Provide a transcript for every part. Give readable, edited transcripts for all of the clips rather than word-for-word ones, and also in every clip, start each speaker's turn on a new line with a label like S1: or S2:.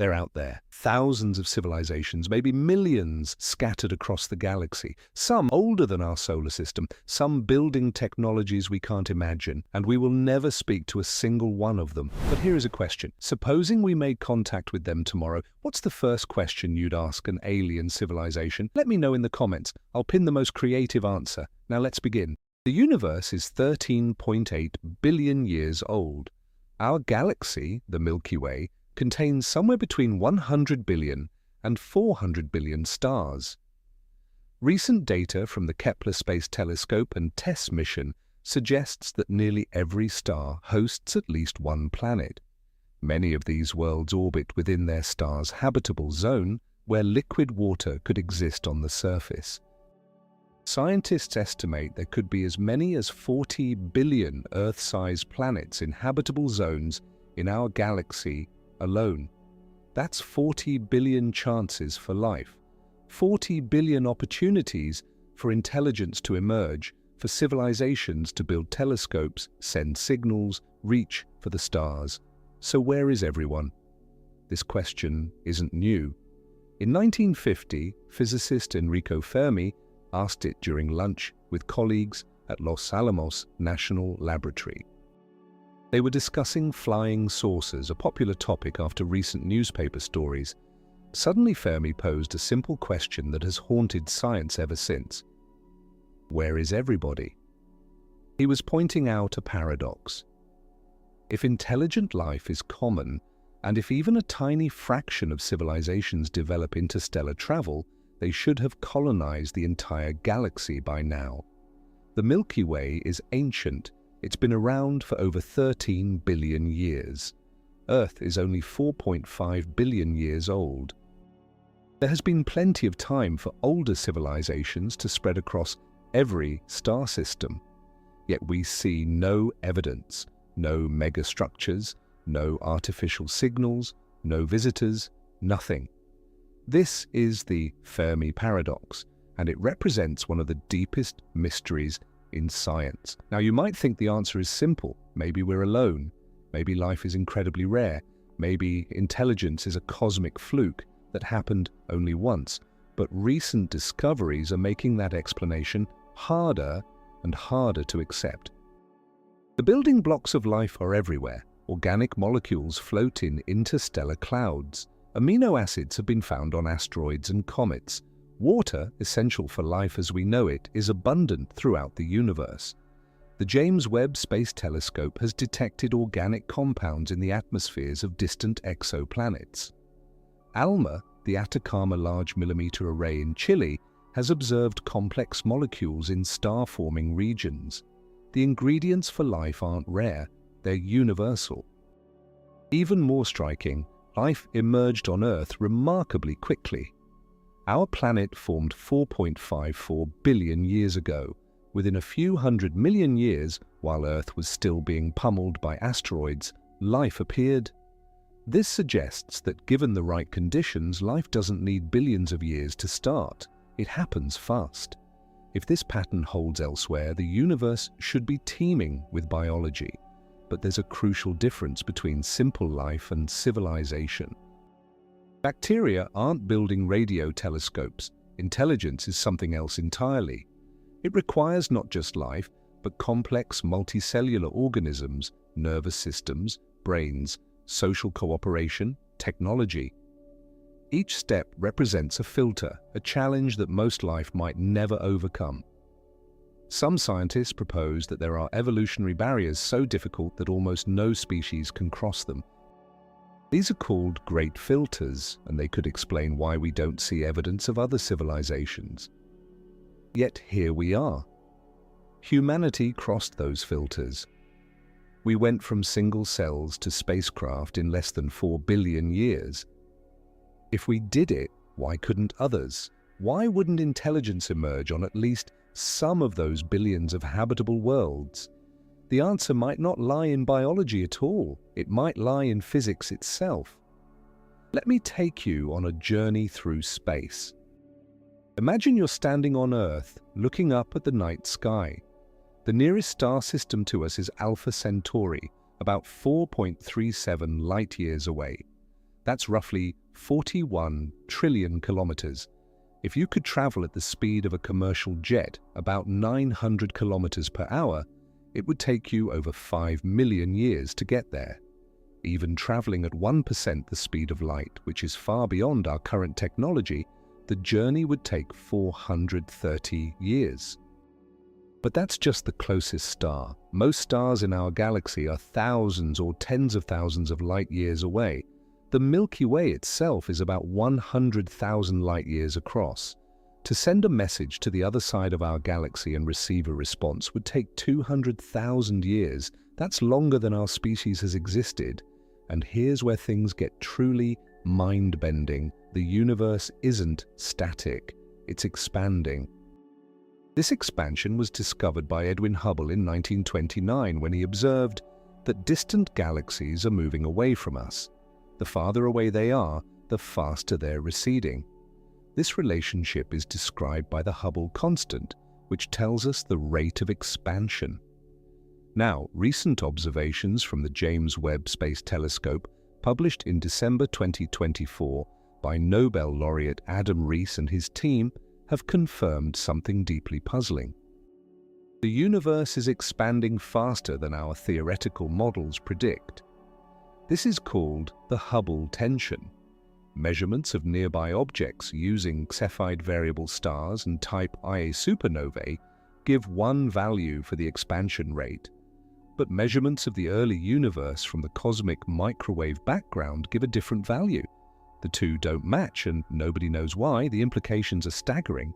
S1: They're out there. Thousands of civilizations, maybe millions, scattered across the galaxy. Some older than our solar system, some building technologies we can't imagine, and we will never speak to a single one of them. But here is a question. Supposing we made contact with them tomorrow, what's the first question you'd ask an alien civilization? Let me know in the comments. I'll pin the most creative answer. Now let's begin. The universe is 13.8 billion years old. Our galaxy, the Milky Way, contains somewhere between 100 billion and 400 billion stars. Recent data from the Kepler Space Telescope and TESS mission suggests that nearly every star hosts at least one planet. Many of these worlds orbit within their star's habitable zone, where liquid water could exist on the surface. Scientists estimate there could be as many as 40 billion Earth-sized planets in habitable zones in our galaxy alone. That's 40 billion chances for life, 40 billion opportunities for intelligence to emerge, for civilizations to build telescopes, send signals, reach for the stars. So where is everyone? This question isn't new. In 1950, physicist Enrico Fermi asked it during lunch with colleagues at Los Alamos National Laboratory. They were discussing flying saucers, a popular topic after recent newspaper stories. Suddenly Fermi posed a simple question that has haunted science ever since. Where is everybody? He was pointing out a paradox. If intelligent life is common, and if even a tiny fraction of civilizations develop interstellar travel, they should have colonized the entire galaxy by now. The Milky Way is ancient. It's been around for over 13 billion years. Earth is only 4.5 billion years old. There has been plenty of time for older civilizations to spread across every star system. Yet we see no evidence, no megastructures, no artificial signals, no visitors, nothing. This is the Fermi Paradox, and it represents one of the deepest mysteries in science. Now, you might think the answer is simple. Maybe we're alone. Maybe life is incredibly rare. Maybe intelligence is a cosmic fluke that happened only once. But recent discoveries are making that explanation harder and harder to accept. The building blocks of life are everywhere. Organic molecules float in interstellar clouds. Amino acids have been found on asteroids and comets. Water, essential for life as we know it, is abundant throughout the universe. The James Webb Space Telescope has detected organic compounds in the atmospheres of distant exoplanets. ALMA, the Atacama Large Millimeter Array in Chile, has observed complex molecules in star-forming regions. The ingredients for life aren't rare, they're universal. Even more striking, life emerged on Earth remarkably quickly. Our planet formed 4.54 billion years ago. Within a few hundred million years, while Earth was still being pummeled by asteroids, life appeared. This suggests that given the right conditions, life doesn't need billions of years to start. It happens fast. If this pattern holds elsewhere, the universe should be teeming with biology. But there's a crucial difference between simple life and civilization. Bacteria aren't building radio telescopes. Intelligence is something else entirely. It requires not just life, but complex multicellular organisms, nervous systems, brains, social cooperation, technology. Each step represents a filter, a challenge that most life might never overcome. Some scientists propose that there are evolutionary barriers so difficult that almost no species can cross them. These are called great filters, and they could explain why we don't see evidence of other civilizations. Yet here we are. Humanity crossed those filters. We went from single cells to spacecraft in less than 4 billion years. If we did it, why couldn't others? Why wouldn't intelligence emerge on at least some of those billions of habitable worlds? The answer might not lie in biology at all. It might lie in physics itself. Let me take you on a journey through space. Imagine you're standing on Earth, looking up at the night sky. The nearest star system to us is Alpha Centauri, about 4.37 light-years away. That's roughly 41 trillion kilometers. If you could travel at the speed of a commercial jet, about 900 kilometers per hour, it would take you over 5 million years to get there. Even traveling at 1% the speed of light, which is far beyond our current technology, the journey would take 430 years. But that's just the closest star. Most stars in our galaxy are thousands or tens of thousands of light years away. The Milky Way itself is about 100,000 light years across. To send a message to the other side of our galaxy and receive a response would take 200,000 years. That's longer than our species has existed. And here's where things get truly mind-bending. The universe isn't static, it's expanding. This expansion was discovered by Edwin Hubble in 1929 when he observed that distant galaxies are moving away from us. The farther away they are, the faster they're receding. This relationship is described by the Hubble constant, which tells us the rate of expansion. Now, recent observations from the James Webb Space Telescope, published in December 2024 by Nobel laureate Adam Rees and his team, have confirmed something deeply puzzling. The universe is expanding faster than our theoretical models predict. This is called the Hubble tension. Measurements of nearby objects using Cepheid variable stars and type Ia supernovae give one value for the expansion rate, but measurements of the early universe from the cosmic microwave background give a different value. The two don't match, and nobody knows why. The implications are staggering.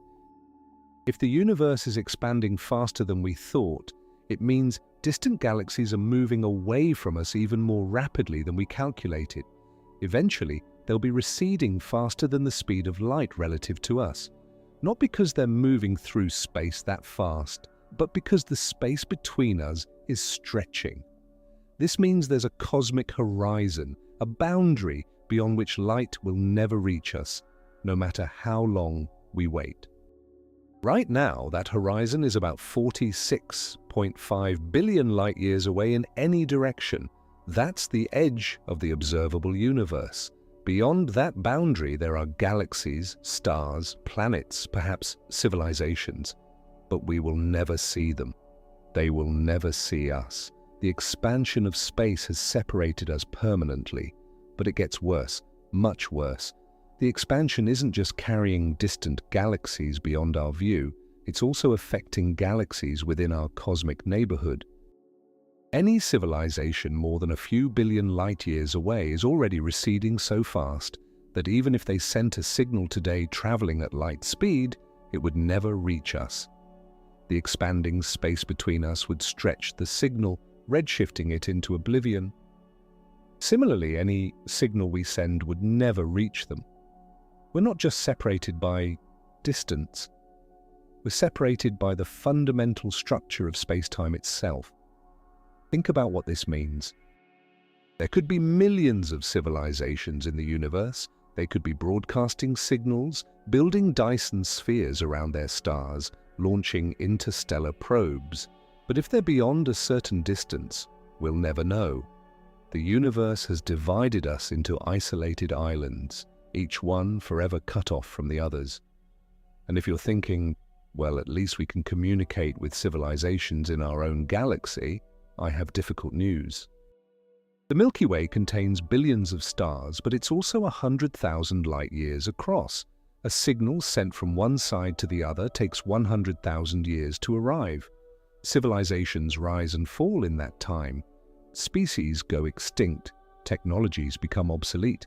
S1: If the universe is expanding faster than we thought, it means distant galaxies are moving away from us even more rapidly than we calculated. Eventually, they'll be receding faster than the speed of light relative to us. Not because they're moving through space that fast, but because the space between us is stretching. This means there's a cosmic horizon, a boundary beyond which light will never reach us, no matter how long we wait. Right now, that horizon is about 46.5 billion light years away in any direction. That's the edge of the observable universe. Beyond that boundary, there are galaxies, stars, planets, perhaps civilizations. But we will never see them. They will never see us. The expansion of space has separated us permanently. But it gets worse, much worse. The expansion isn't just carrying distant galaxies beyond our view, it's also affecting galaxies within our cosmic neighborhood. Any civilization more than a few billion light years away is already receding so fast that even if they sent a signal today traveling at light speed, it would never reach us. The expanding space between us would stretch the signal, redshifting it into oblivion. Similarly, any signal we send would never reach them. We're not just separated by distance. We're separated by the fundamental structure of spacetime itself. Think about what this means. There could be millions of civilizations in the universe. They could be broadcasting signals, building Dyson spheres around their stars, launching interstellar probes. But if they're beyond a certain distance, we'll never know. The universe has divided us into isolated islands, each one forever cut off from the others. And if you're thinking, well, at least we can communicate with civilizations in our own galaxy, I have difficult news. The Milky Way contains billions of stars, but it's also 100,000 light years across. A signal sent from one side to the other takes 100,000 years to arrive. Civilizations rise and fall in that time. Species go extinct. Technologies become obsolete.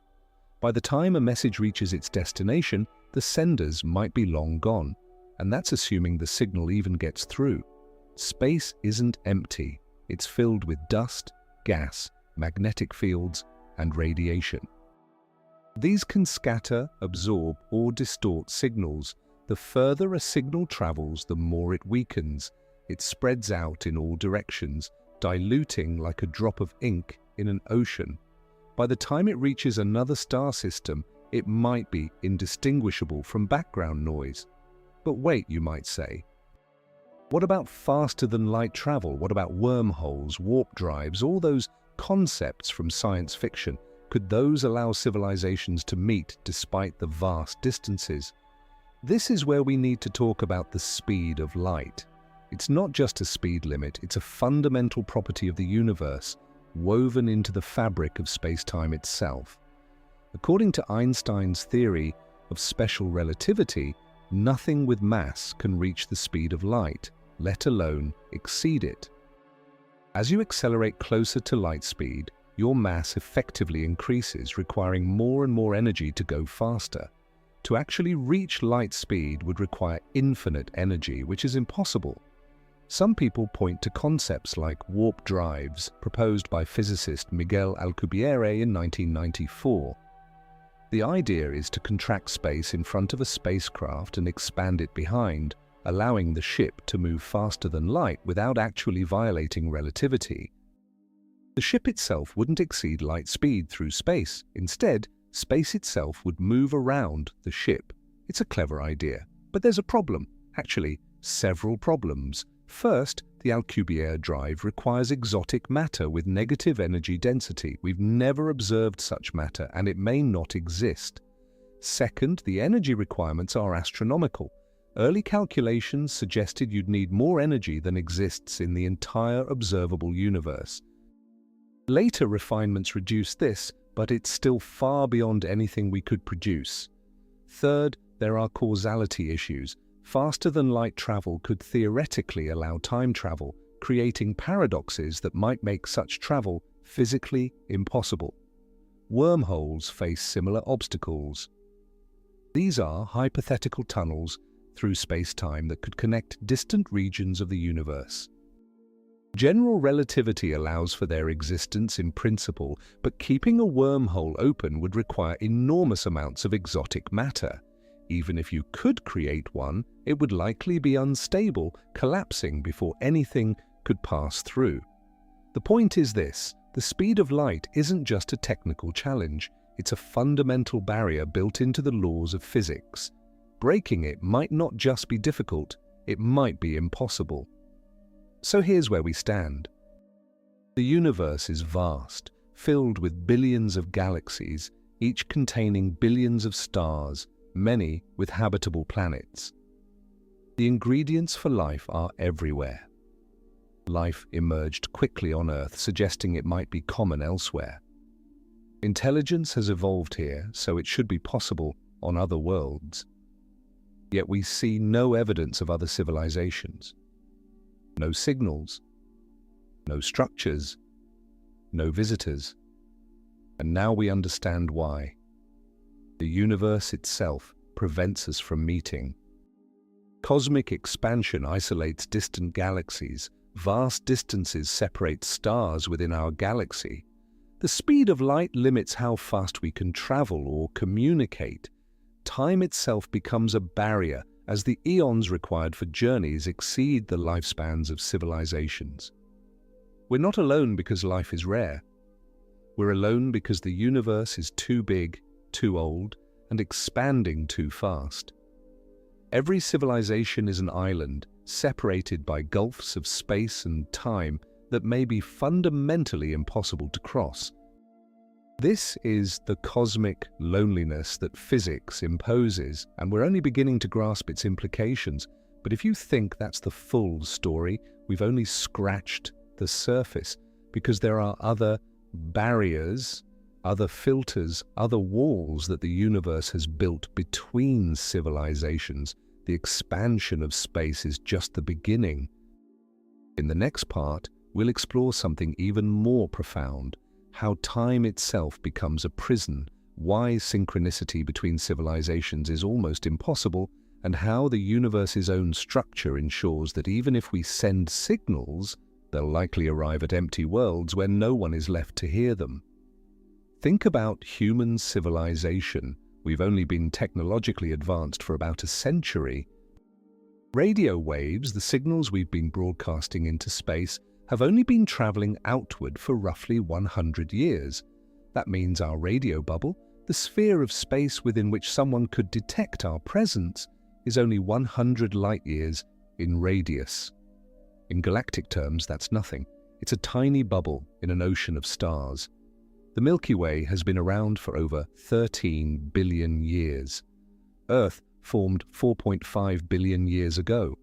S1: By the time a message reaches its destination, the senders might be long gone, and that's assuming the signal even gets through. Space isn't empty. It's filled with dust, gas, magnetic fields, and radiation. These can scatter, absorb, or distort signals. The further a signal travels, the more it weakens. It spreads out in all directions, diluting like a drop of ink in an ocean. By the time it reaches another star system, it might be indistinguishable from background noise. But wait, you might say. What about faster-than-light travel? What about wormholes, warp drives, all those concepts from science fiction? Could those allow civilizations to meet despite the vast distances? This is where we need to talk about the speed of light. It's not just a speed limit, it's a fundamental property of the universe, woven into the fabric of space-time itself. According to Einstein's theory of special relativity, nothing with mass can reach the speed of light, let alone exceed it. As you accelerate closer to light speed, your mass effectively increases, requiring more and more energy to go faster. To actually reach light speed would require infinite energy, which is impossible. Some people point to concepts like warp drives, proposed by physicist Miguel Alcubierre in 1994. The idea is to contract space in front of a spacecraft and expand it behind, allowing the ship to move faster than light without actually violating relativity. The ship itself wouldn't exceed light speed through space. Instead, space itself would move around the ship. It's a clever idea, but there's a problem. Actually, several problems. First, the Alcubierre drive requires exotic matter with negative energy density. We've never observed such matter, and it may not exist. Second, the energy requirements are astronomical. Early calculations suggested you'd need more energy than exists in the entire observable universe. Later refinements reduced this, but it's still far beyond anything we could produce. Third, there are causality issues. Faster-than-light travel could theoretically allow time travel, creating paradoxes that might make such travel physically impossible. Wormholes face similar obstacles. These are hypothetical tunnels through space-time that could connect distant regions of the universe. General relativity allows for their existence in principle, but keeping a wormhole open would require enormous amounts of exotic matter. Even if you could create one, it would likely be unstable, collapsing before anything could pass through. The point is this: the speed of light isn't just a technical challenge, it's a fundamental barrier built into the laws of physics. Breaking it might not just be difficult, it might be impossible. So here's where we stand. The universe is vast, filled with billions of galaxies, each containing billions of stars, many with habitable planets. The ingredients for life are everywhere. Life emerged quickly on Earth, suggesting it might be common elsewhere. Intelligence has evolved here, so it should be possible on other worlds. Yet we see no evidence of other civilizations. No signals, no structures, no visitors. And now we understand why. The universe itself prevents us from meeting. Cosmic expansion isolates distant galaxies. Vast distances separate stars within our galaxy. The speed of light limits how fast we can travel or communicate. Time itself becomes a barrier as the eons required for journeys exceed the lifespans of civilizations. We're not alone because life is rare. We're alone because the universe is too big, too old, and expanding too fast. Every civilization is an island, separated by gulfs of space and time that may be fundamentally impossible to cross. This is the cosmic loneliness that physics imposes, and we're only beginning to grasp its implications. But if you think that's the full story, we've only scratched the surface, because there are other barriers, other filters, other walls that the universe has built between civilizations. The expansion of space is just the beginning. In the next part, we'll explore something even more profound: how time itself becomes a prison, why synchronicity between civilizations is almost impossible, and how the universe's own structure ensures that even if we send signals, they'll likely arrive at empty worlds where no one is left to hear them. Think about human civilization. We've only been technologically advanced for about a century. Radio waves, the signals we've been broadcasting into space, have only been traveling outward for roughly 100 years. That means our radio bubble, the sphere of space within which someone could detect our presence, is only 100 light-years in radius. In galactic terms, that's nothing. It's a tiny bubble in an ocean of stars. The Milky Way has been around for over 13 billion years. Earth formed 4.5 billion years ago.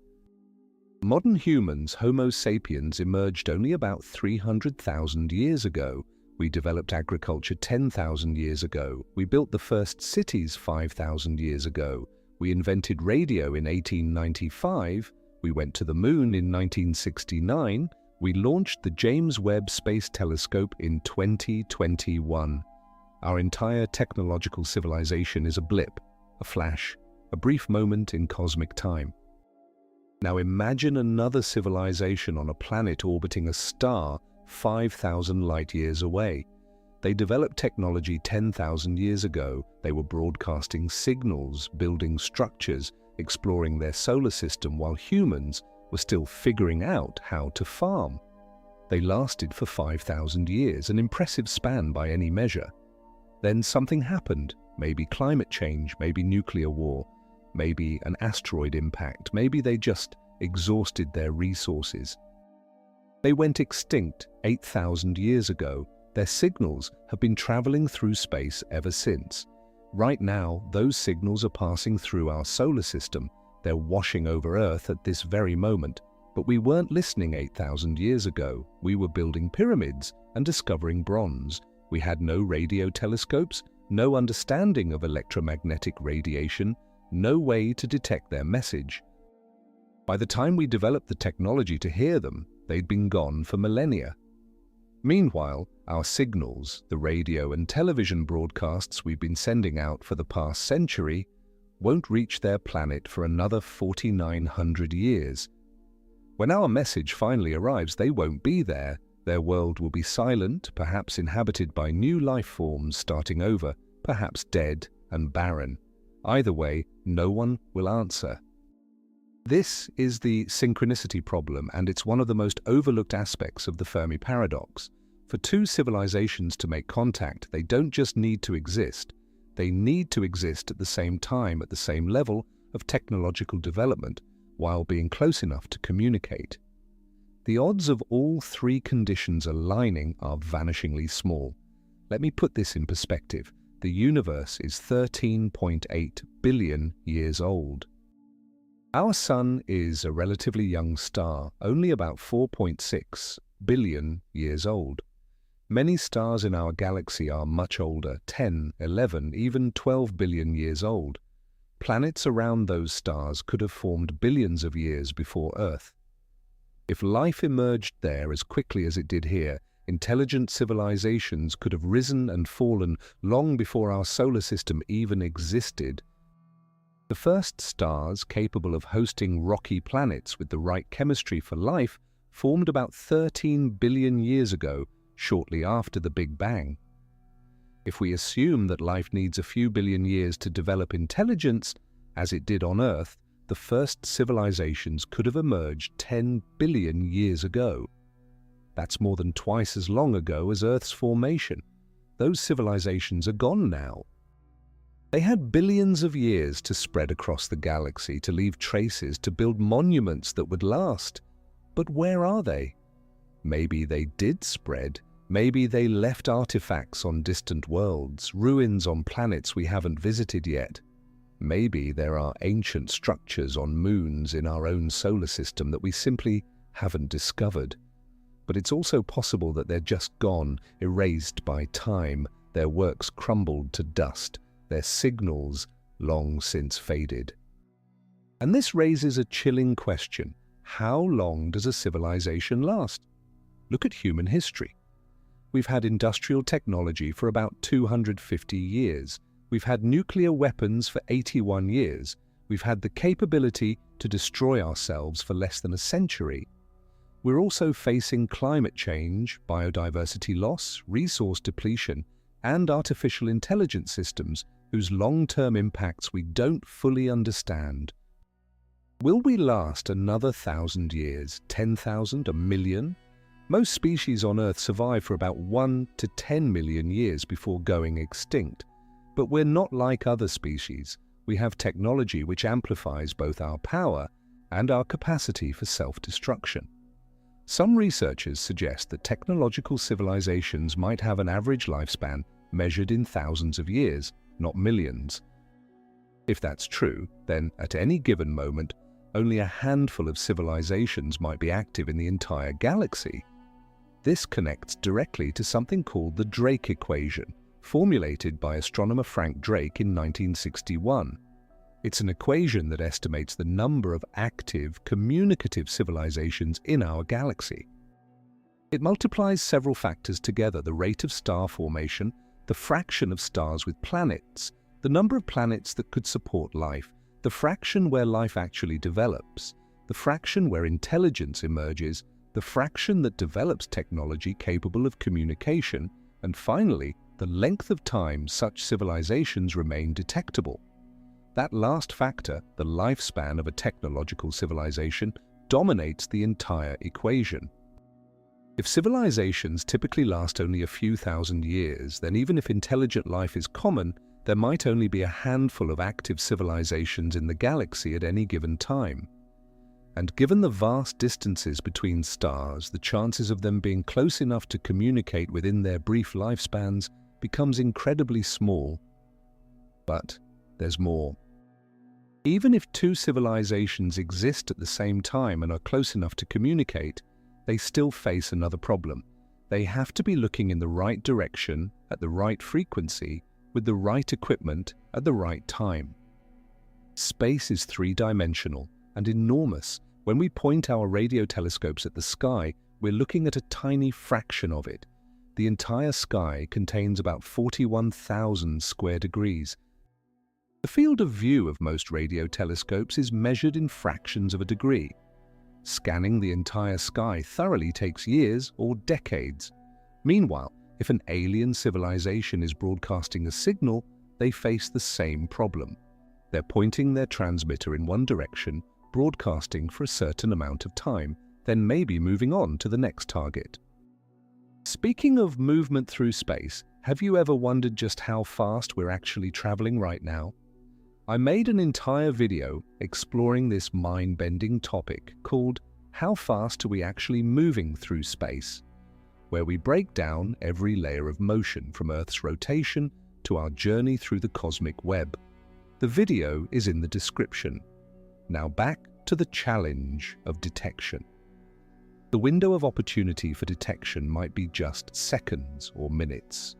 S1: Modern humans, Homo sapiens, emerged only about 300,000 years ago. We developed agriculture 10,000 years ago. We built the first cities 5,000 years ago. We invented radio in 1895. We went to the moon in 1969. We launched the James Webb Space Telescope in 2021. Our entire technological civilization is a blip, a flash, a brief moment in cosmic time. Now imagine another civilization on a planet orbiting a star 5,000 light-years away. They developed technology 10,000 years ago. They were broadcasting signals, building structures, exploring their solar system, while humans were still figuring out how to farm. They lasted for 5,000 years, an impressive span by any measure. Then something happened, maybe climate change, maybe nuclear war, maybe an asteroid impact, maybe they just exhausted their resources. They went extinct 8,000 years ago. Their signals have been traveling through space ever since. Right now, those signals are passing through our solar system. They're washing over Earth at this very moment. But we weren't listening 8,000 years ago. We were building pyramids and discovering bronze. We had no radio telescopes, no understanding of electromagnetic radiation, no way to detect their message. By the time we developed the technology to hear them, they'd been gone for millennia. Meanwhile, our signals, the radio and television broadcasts we've been sending out for the past century, won't reach their planet for another 4,900 years. When our message finally arrives, they won't be there. Their world will be silent, perhaps inhabited by new life forms starting over, perhaps dead and barren. Either way, no one will answer. This is the Synchronicity Problem, and it's one of the most overlooked aspects of the Fermi Paradox. For two civilizations to make contact, they don't just need to exist. They need to exist at the same time, at the same level of technological development, while being close enough to communicate. The odds of all three conditions aligning are vanishingly small. Let me put this in perspective. The universe is 13.8 billion years old. Our Sun is a relatively young star, only about 4.6 billion years old. Many stars in our galaxy are much older, 10, 11, even 12 billion years old. Planets around those stars could have formed billions of years before Earth. If life emerged there as quickly as it did here, intelligent civilizations could have risen and fallen long before our solar system even existed. The first stars capable of hosting rocky planets with the right chemistry for life formed about 13 billion years ago, shortly after the Big Bang. If we assume that life needs a few billion years to develop intelligence, as it did on Earth, the first civilizations could have emerged 10 billion years ago. That's more than twice as long ago as Earth's formation. Those civilizations are gone now. They had billions of years to spread across the galaxy, to leave traces, to build monuments that would last. But where are they? Maybe they did spread. Maybe they left artifacts on distant worlds, ruins on planets we haven't visited yet. Maybe there are ancient structures on moons in our own solar system that we simply haven't discovered. But it's also possible that they're just gone, erased by time, their works crumbled to dust, their signals long since faded. And this raises a chilling question. How long does a civilization last? Look at human history. We've had industrial technology for about 250 years. We've had nuclear weapons for 81 years. We've had the capability to destroy ourselves for less than a century. We're also facing climate change, biodiversity loss, resource depletion, and artificial intelligence systems whose long-term impacts we don't fully understand. Will we last another 1,000 years, 10,000, a million? Most species on Earth survive for about 1 to 10 million years before going extinct. But we're not like other species. We have technology which amplifies both our power and our capacity for self-destruction. Some researchers suggest that technological civilizations might have an average lifespan measured in thousands of years, not millions. If that's true, then at any given moment, only a handful of civilizations might be active in the entire galaxy. This connects directly to something called the Drake equation, formulated by astronomer Frank Drake in 1961. It's an equation that estimates the number of active, communicative civilizations in our galaxy. It multiplies several factors together: the rate of star formation, the fraction of stars with planets, the number of planets that could support life, the fraction where life actually develops, the fraction where intelligence emerges, the fraction that develops technology capable of communication, and finally, the length of time such civilizations remain detectable. That last factor, the lifespan of a technological civilization, dominates the entire equation. If civilizations typically last only a few thousand years, then even if intelligent life is common, there might only be a handful of active civilizations in the galaxy at any given time. And given the vast distances between stars, the chances of them being close enough to communicate within their brief lifespans becomes incredibly small. But there's more. Even if two civilizations exist at the same time and are close enough to communicate, they still face another problem. They have to be looking in the right direction, at the right frequency, with the right equipment, at the right time. Space is three-dimensional and enormous. When we point our radio telescopes at the sky, we're looking at a tiny fraction of it. The entire sky contains about 41,000 square degrees. The field of view of most radio telescopes is measured in fractions of a degree. Scanning the entire sky thoroughly takes years or decades. Meanwhile, if an alien civilization is broadcasting a signal, they face the same problem. They're pointing their transmitter in one direction, broadcasting for a certain amount of time, then maybe moving on to the next target. Speaking of movement through space, have you ever wondered just how fast we're actually traveling right now? I made an entire video exploring this mind-bending topic called "How Fast Are We Actually Moving Through Space?", where we break down every layer of motion from Earth's rotation to our journey through the cosmic web. The video is in the description. Now back to the challenge of detection. The window of opportunity for detection might be just seconds or minutes.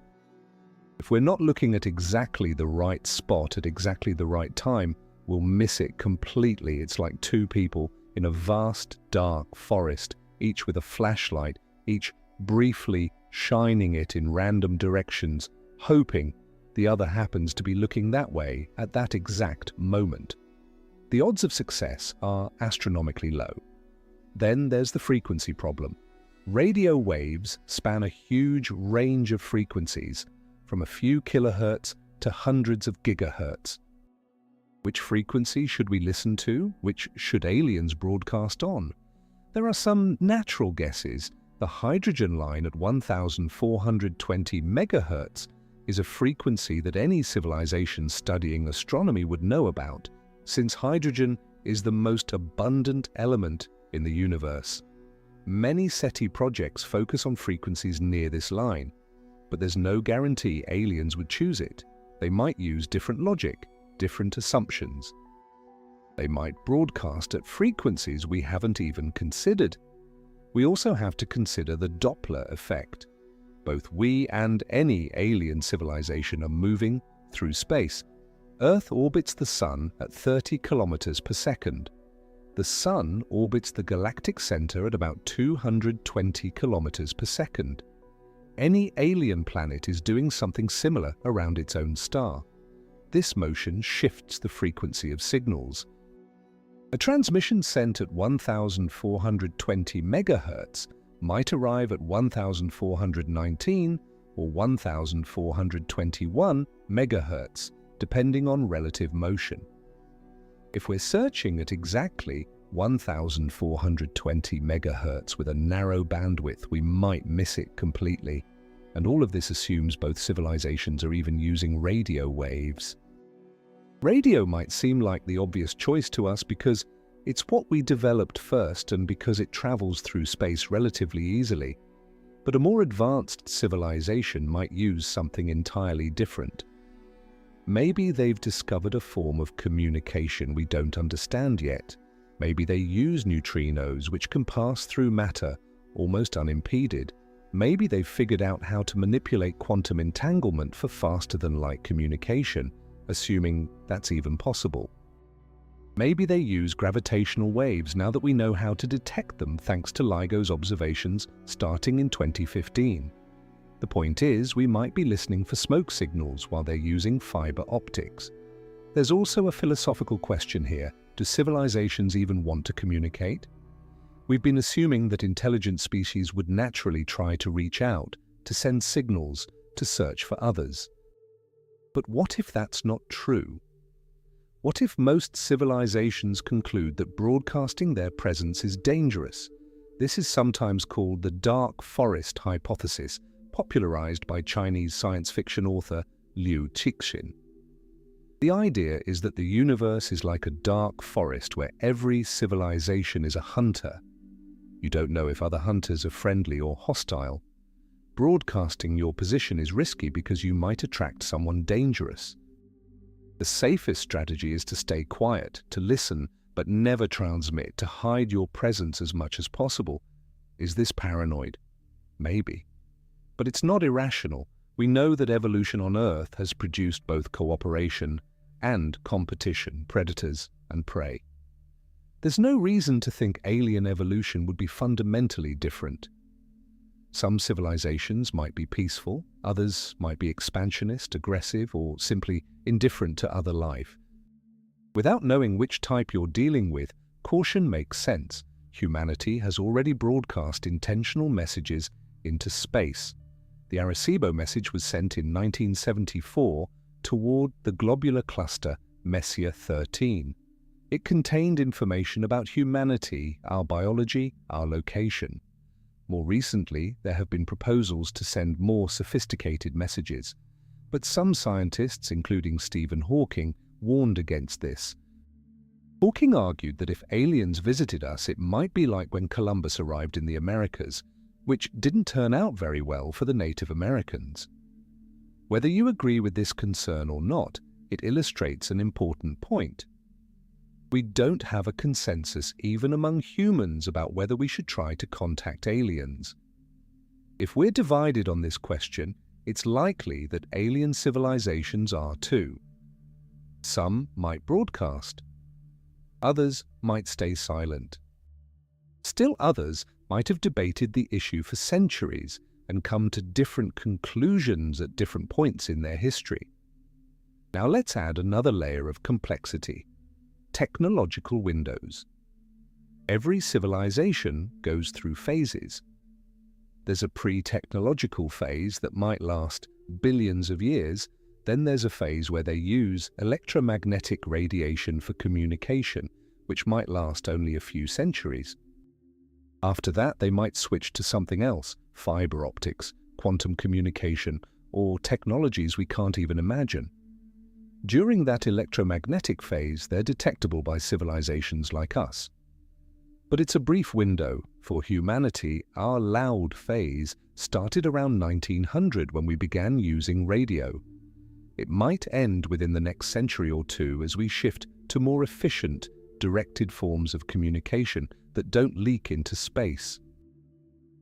S1: If we're not looking at exactly the right spot at exactly the right time, we'll miss it completely. It's like two people in a vast, dark forest, each with a flashlight, each briefly shining it in random directions, hoping the other happens to be looking that way at that exact moment. The odds of success are astronomically low. Then there's the frequency problem. Radio waves span a huge range of frequencies, from a few kilohertz to hundreds of gigahertz. Which frequency should we listen to? Which should aliens broadcast on? There are some natural guesses. The hydrogen line at 1420 megahertz is a frequency that any civilization studying astronomy would know about, since hydrogen is the most abundant element in the universe. Many SETI projects focus on frequencies near this line, but there's no guarantee aliens would choose it. They might use different logic, different assumptions. They might broadcast at frequencies we haven't even considered. We also have to consider the Doppler effect. Both we and any alien civilization are moving through space. Earth orbits the Sun at 30 kilometers per second. The Sun orbits the galactic center at about 220 kilometers per second. Any alien planet is doing something similar around its own star. This motion shifts the frequency of signals. A transmission sent at 1420 megahertz might arrive at 1419 or 1421 megahertz, depending on relative motion. If we're searching at exactly 1420 megahertz with a narrow bandwidth, we might miss it completely. And all of this assumes both civilizations are even using radio waves. Radio might seem like the obvious choice to us because It's what we developed first, and because it travels through space relatively easily. But a more advanced civilization might use something entirely different. Maybe they've discovered a form of communication we don't understand yet. Maybe they use neutrinos which can pass through matter almost unimpeded. Maybe they've figured out how to manipulate quantum entanglement for faster-than-light communication, assuming that's even possible. Maybe they use gravitational waves now that we know how to detect them thanks to LIGO's observations starting in 2015. The point is, we might be listening for smoke signals while they're using fiber optics. There's also a philosophical question here. Do civilizations even want to communicate? We've been assuming that intelligent species would naturally try to reach out, to send signals, to search for others. But what if that's not true? What if most civilizations conclude that broadcasting their presence is dangerous? This is sometimes called the dark forest hypothesis, popularized by Chinese science fiction author Liu Cixin. The idea is that the universe is like a dark forest where every civilization is a hunter. You don't know if other hunters are friendly or hostile. Broadcasting your position is risky because you might attract someone dangerous. The safest strategy is to stay quiet, to listen, but never transmit, to hide your presence as much as possible. Is this paranoid? Maybe. But it's not irrational. We know that evolution on Earth has produced both cooperation and competition, predators and prey. There's no reason to think alien evolution would be fundamentally different. Some civilizations might be peaceful, others might be expansionist, aggressive, or simply indifferent to other life. Without knowing which type you're dealing with, caution makes sense. Humanity has already broadcast intentional messages into space. The Arecibo message was sent in 1974 toward the globular cluster Messier 13. It contained information about humanity, our biology, our location. More recently, there have been proposals to send more sophisticated messages. But some scientists, including Stephen Hawking, warned against this. Hawking argued that if aliens visited us, it might be like when Columbus arrived in the Americas, which didn't turn out very well for the Native Americans. Whether you agree with this concern or not, it illustrates an important point. We don't have a consensus even among humans about whether we should try to contact aliens. If we're divided on this question, it's likely that alien civilizations are too. Some might broadcast. Others might stay silent. Still others might have debated the issue for centuries and come to different conclusions at different points in their history. Now let's add another layer of complexity. Technological windows. Every civilization goes through phases. There's a pre-technological phase that might last billions of years. Then there's a phase where they use electromagnetic radiation for communication, which might last only a few centuries. After that, they might switch to something else, fiber optics, quantum communication, or technologies we can't even imagine. During that electromagnetic phase, they're detectable by civilizations like us. But it's a brief window. For humanity, our loud phase started around 1900 when we began using radio. It might end within the next century or two as we shift to more efficient, directed forms of communication that don't leak into space.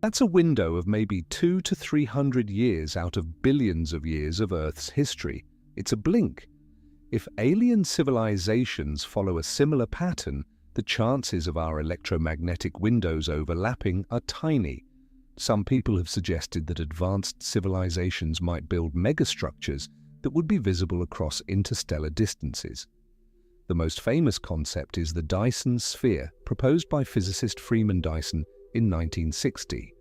S1: That's a window of maybe 200 to 300 years out of billions of years of Earth's history. It's a blink. If alien civilizations follow a similar pattern, the chances of our electromagnetic windows overlapping are tiny. Some people have suggested that advanced civilizations might build megastructures that would be visible across interstellar distances. The most famous concept is the Dyson sphere, proposed by physicist Freeman Dyson in 1960.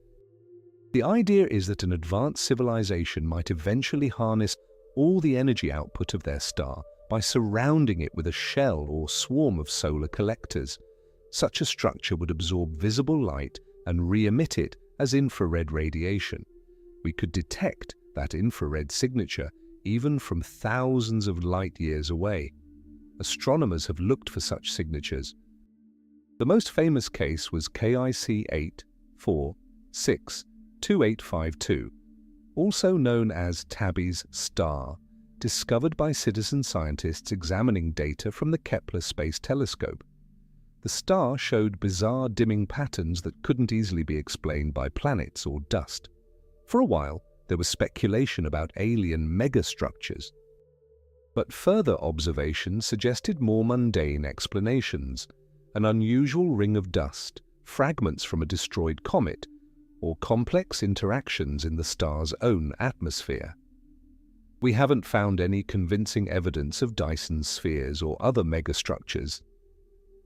S1: The idea is that an advanced civilization might eventually harness all the energy output of their star by surrounding it with a shell or swarm of solar collectors. Such a structure would absorb visible light and re-emit it as infrared radiation. We could detect that infrared signature even from thousands of light years away. Astronomers have looked for such signatures. The most famous case was KIC 8462852, also known as Tabby's star, discovered by citizen scientists examining data from the Kepler Space Telescope. The star showed bizarre dimming patterns that couldn't easily be explained by planets or dust. For a while, there was speculation about alien megastructures. But further observations suggested more mundane explanations: an unusual ring of dust, fragments from a destroyed comet, or complex interactions in the star's own atmosphere. We haven't found any convincing evidence of Dyson spheres or other megastructures.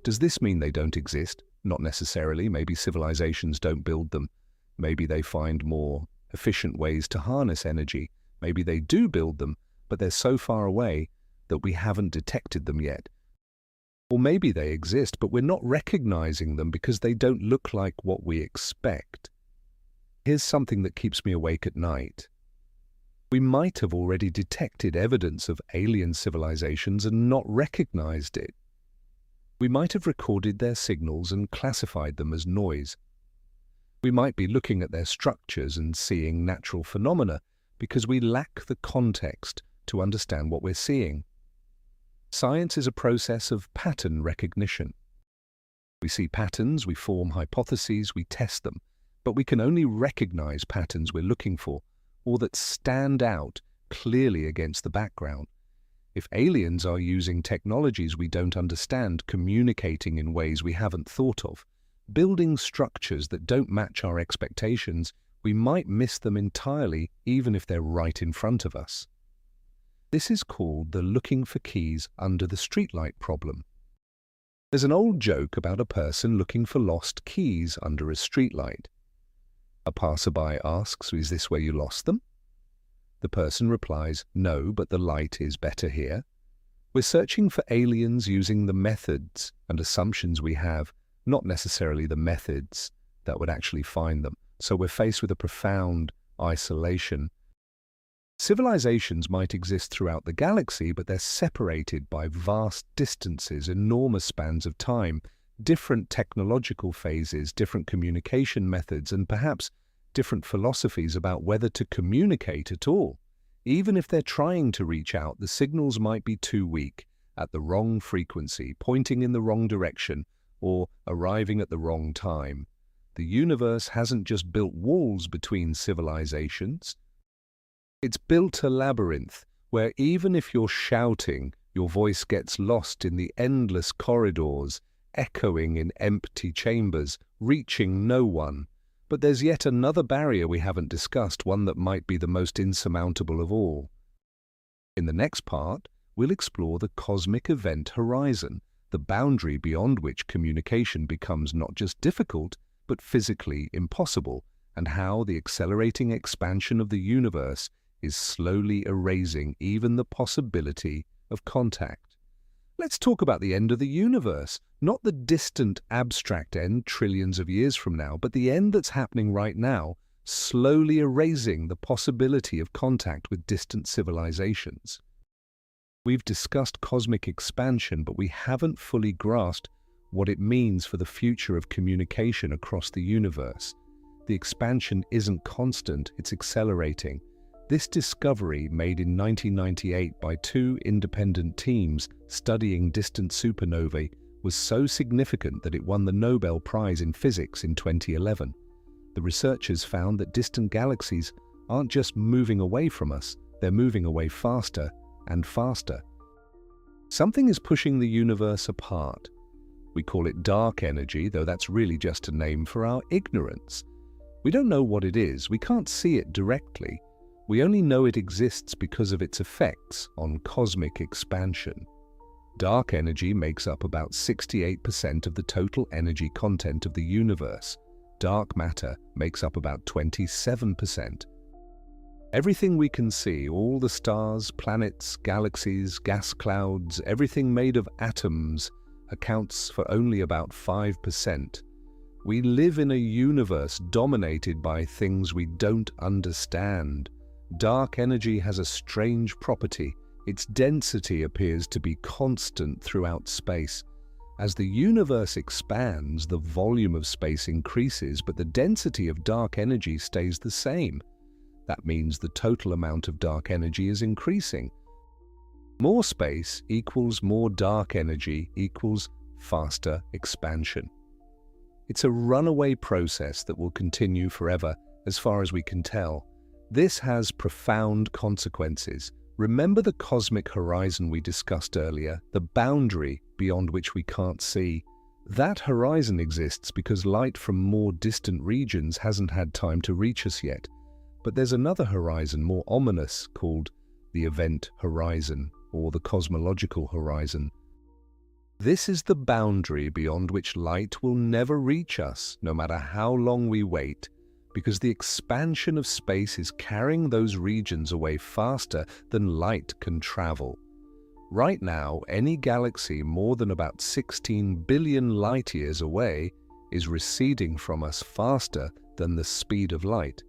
S1: Does this mean they don't exist? Not necessarily. Maybe civilizations don't build them. Maybe they find more efficient ways to harness energy. Maybe they do build them, but they're so far away that we haven't detected them yet. Or maybe they exist, but we're not recognizing them because they don't look like what we expect. Here's something that keeps me awake at night. We might have already detected evidence of alien civilizations and not recognized it. We might have recorded their signals and classified them as noise. We might be looking at their structures and seeing natural phenomena because we lack the context to understand what we're seeing. Science is a process of pattern recognition. We see patterns, we form hypotheses, we test them, but we can only recognize patterns we're looking for, or that stand out clearly against the background. If aliens are using technologies we don't understand, communicating in ways we haven't thought of, building structures that don't match our expectations, we might miss them entirely even if they're right in front of us. This is called the looking for keys under the streetlight problem. There's an old joke about a person looking for lost keys under a streetlight. A passerby asks, "Is this where you lost them?" The person replies, "No, but the light is better here." We're searching for aliens using the methods and assumptions we have, not necessarily the methods that would actually find them. So we're faced with a profound isolation. Civilizations might exist throughout the galaxy, but they're separated by vast distances, enormous spans of time, different technological phases, different communication methods, and perhaps different philosophies about whether to communicate at all. Even if they're trying to reach out, the signals might be too weak, at the wrong frequency, pointing in the wrong direction, or arriving at the wrong time. The universe hasn't just built walls between civilizations. It's built a labyrinth where even if you're shouting, your voice gets lost in the endless corridors, echoing in empty chambers, reaching no one. But there's yet another barrier we haven't discussed, one that might be the most insurmountable of all. In the next part, we'll explore the cosmic event horizon, the boundary beyond which communication becomes not just difficult, but physically impossible, and how the accelerating expansion of the universe is slowly erasing even the possibility of contact. Let's talk about the end of the universe, not the distant, abstract end trillions of years from now, but the end that's happening right now, slowly erasing the possibility of contact with distant civilizations. We've discussed cosmic expansion, but we haven't fully grasped what it means for the future of communication across the universe. The expansion isn't constant, it's accelerating. This discovery, made in 1998 by two independent teams studying distant supernovae, was so significant that it won the Nobel Prize in Physics in 2011. The researchers found that distant galaxies aren't just moving away from us, they're moving away faster and faster. Something is pushing the universe apart. We call it dark energy, though that's really just a name for our ignorance. We don't know what it is, we can't see it directly. We only know it exists because of its effects on cosmic expansion. Dark energy makes up about 68% of the total energy content of the universe. Dark matter makes up about 27%. Everything we can see, all the stars, planets, galaxies, gas clouds, everything made of atoms, accounts for only about 5%. We live in a universe dominated by things we don't understand. Dark energy has a strange property. Its density appears to be constant throughout space. As the universe expands, the volume of space increases, but the density of dark energy stays the same. That means the total amount of dark energy is increasing. More space equals more dark energy equals faster expansion. It's a runaway process that will continue forever, as far as we can tell. This has profound consequences. Remember the cosmic horizon we discussed earlier, the boundary beyond which we can't see? That horizon exists because light from more distant regions hasn't had time to reach us yet. But there's another horizon, more ominous, called the event horizon, or the cosmological horizon. This is the boundary beyond which light will never reach us, no matter how long we wait, because the expansion of space is carrying those regions away faster than light can travel. Right now, any galaxy more than about 16 billion light-years away is receding from us faster than the speed of light,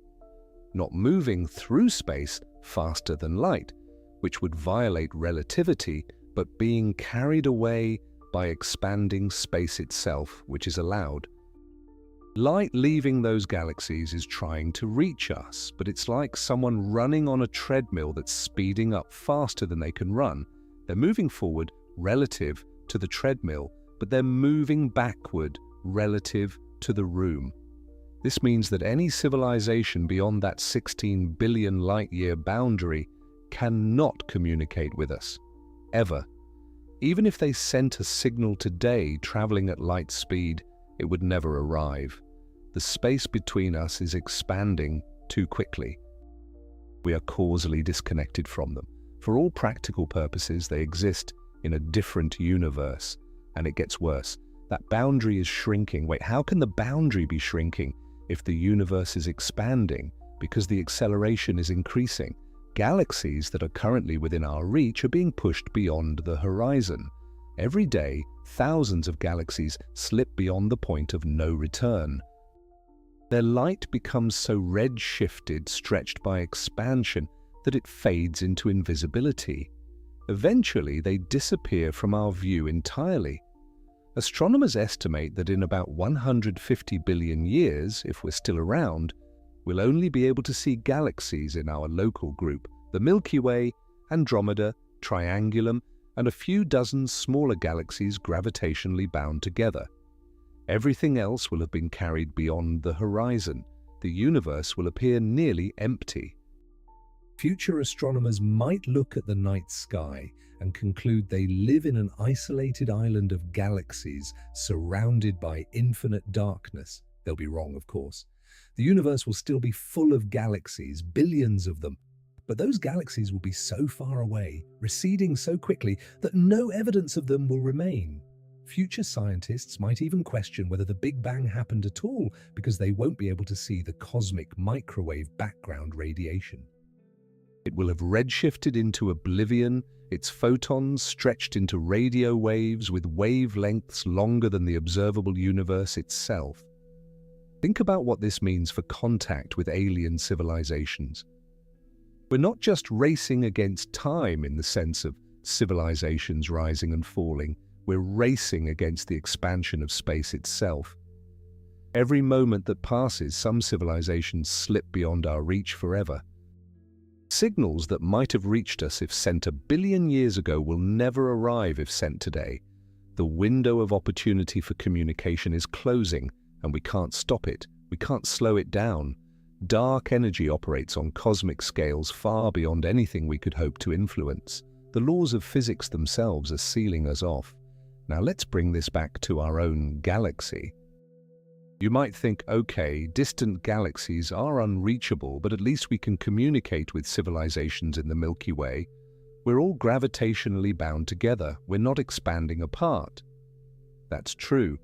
S1: not moving through space faster than light, which would violate relativity, but being carried away by expanding space itself, which is allowed. Light leaving those galaxies is trying to reach us, but it's like someone running on a treadmill that's speeding up faster than they can run. They're moving forward relative to the treadmill, but they're moving backward relative to the room. This means that any civilization beyond that 16 billion light-year boundary cannot communicate with us, ever. Even if they sent a signal today traveling at light speed, it would never arrive. The space between us is expanding too quickly. We are causally disconnected from them. For all practical purposes, they exist in a different universe, and it gets worse. That boundary is shrinking. Wait, how can the boundary be shrinking if the universe is expanding? Because the acceleration is increasing. Galaxies that are currently within our reach are being pushed beyond the horizon. Every day, thousands of galaxies slip beyond the point of no return. Their light becomes so red-shifted, stretched by expansion, that it fades into invisibility. Eventually, they disappear from our view entirely. Astronomers estimate that in about 150 billion years, if we're still around, we'll only be able to see galaxies in our local group, the Milky Way, Andromeda, Triangulum, and a few dozen smaller galaxies gravitationally bound together. Everything else will have been carried beyond the horizon. The universe will appear nearly empty. Future astronomers might look at the night sky and conclude they live in an isolated island of galaxies surrounded by infinite darkness. They'll be wrong, of course. The universe will still be full of galaxies, billions of them. But those galaxies will be so far away, receding so quickly, that no evidence of them will remain. Future scientists might even question whether the Big Bang happened at all because they won't be able to see the cosmic microwave background radiation. It will have redshifted into oblivion, its photons stretched into radio waves with wavelengths longer than the observable universe itself. Think about what this means for contact with alien civilizations. We're not just racing against time in the sense of civilizations rising and falling. We're racing against the expansion of space itself. Every moment that passes, some civilizations slip beyond our reach forever. Signals that might have reached us if sent 1 billion years ago will never arrive if sent today. The window of opportunity for communication is closing, and we can't stop it. We can't slow it down. Dark energy operates on cosmic scales far beyond anything we could hope to influence. The laws of physics themselves are sealing us off. Now let's bring this back to our own galaxy. You might think, okay, distant galaxies are unreachable, but at least we can communicate with civilizations in the Milky Way. We're all gravitationally bound together. We're not expanding apart. That's true.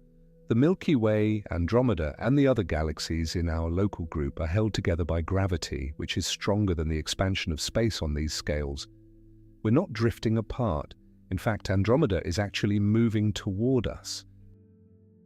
S1: The Milky Way, Andromeda, and the other galaxies in our local group are held together by gravity, which is stronger than the expansion of space on these scales. We're not drifting apart. In fact, Andromeda is actually moving toward us.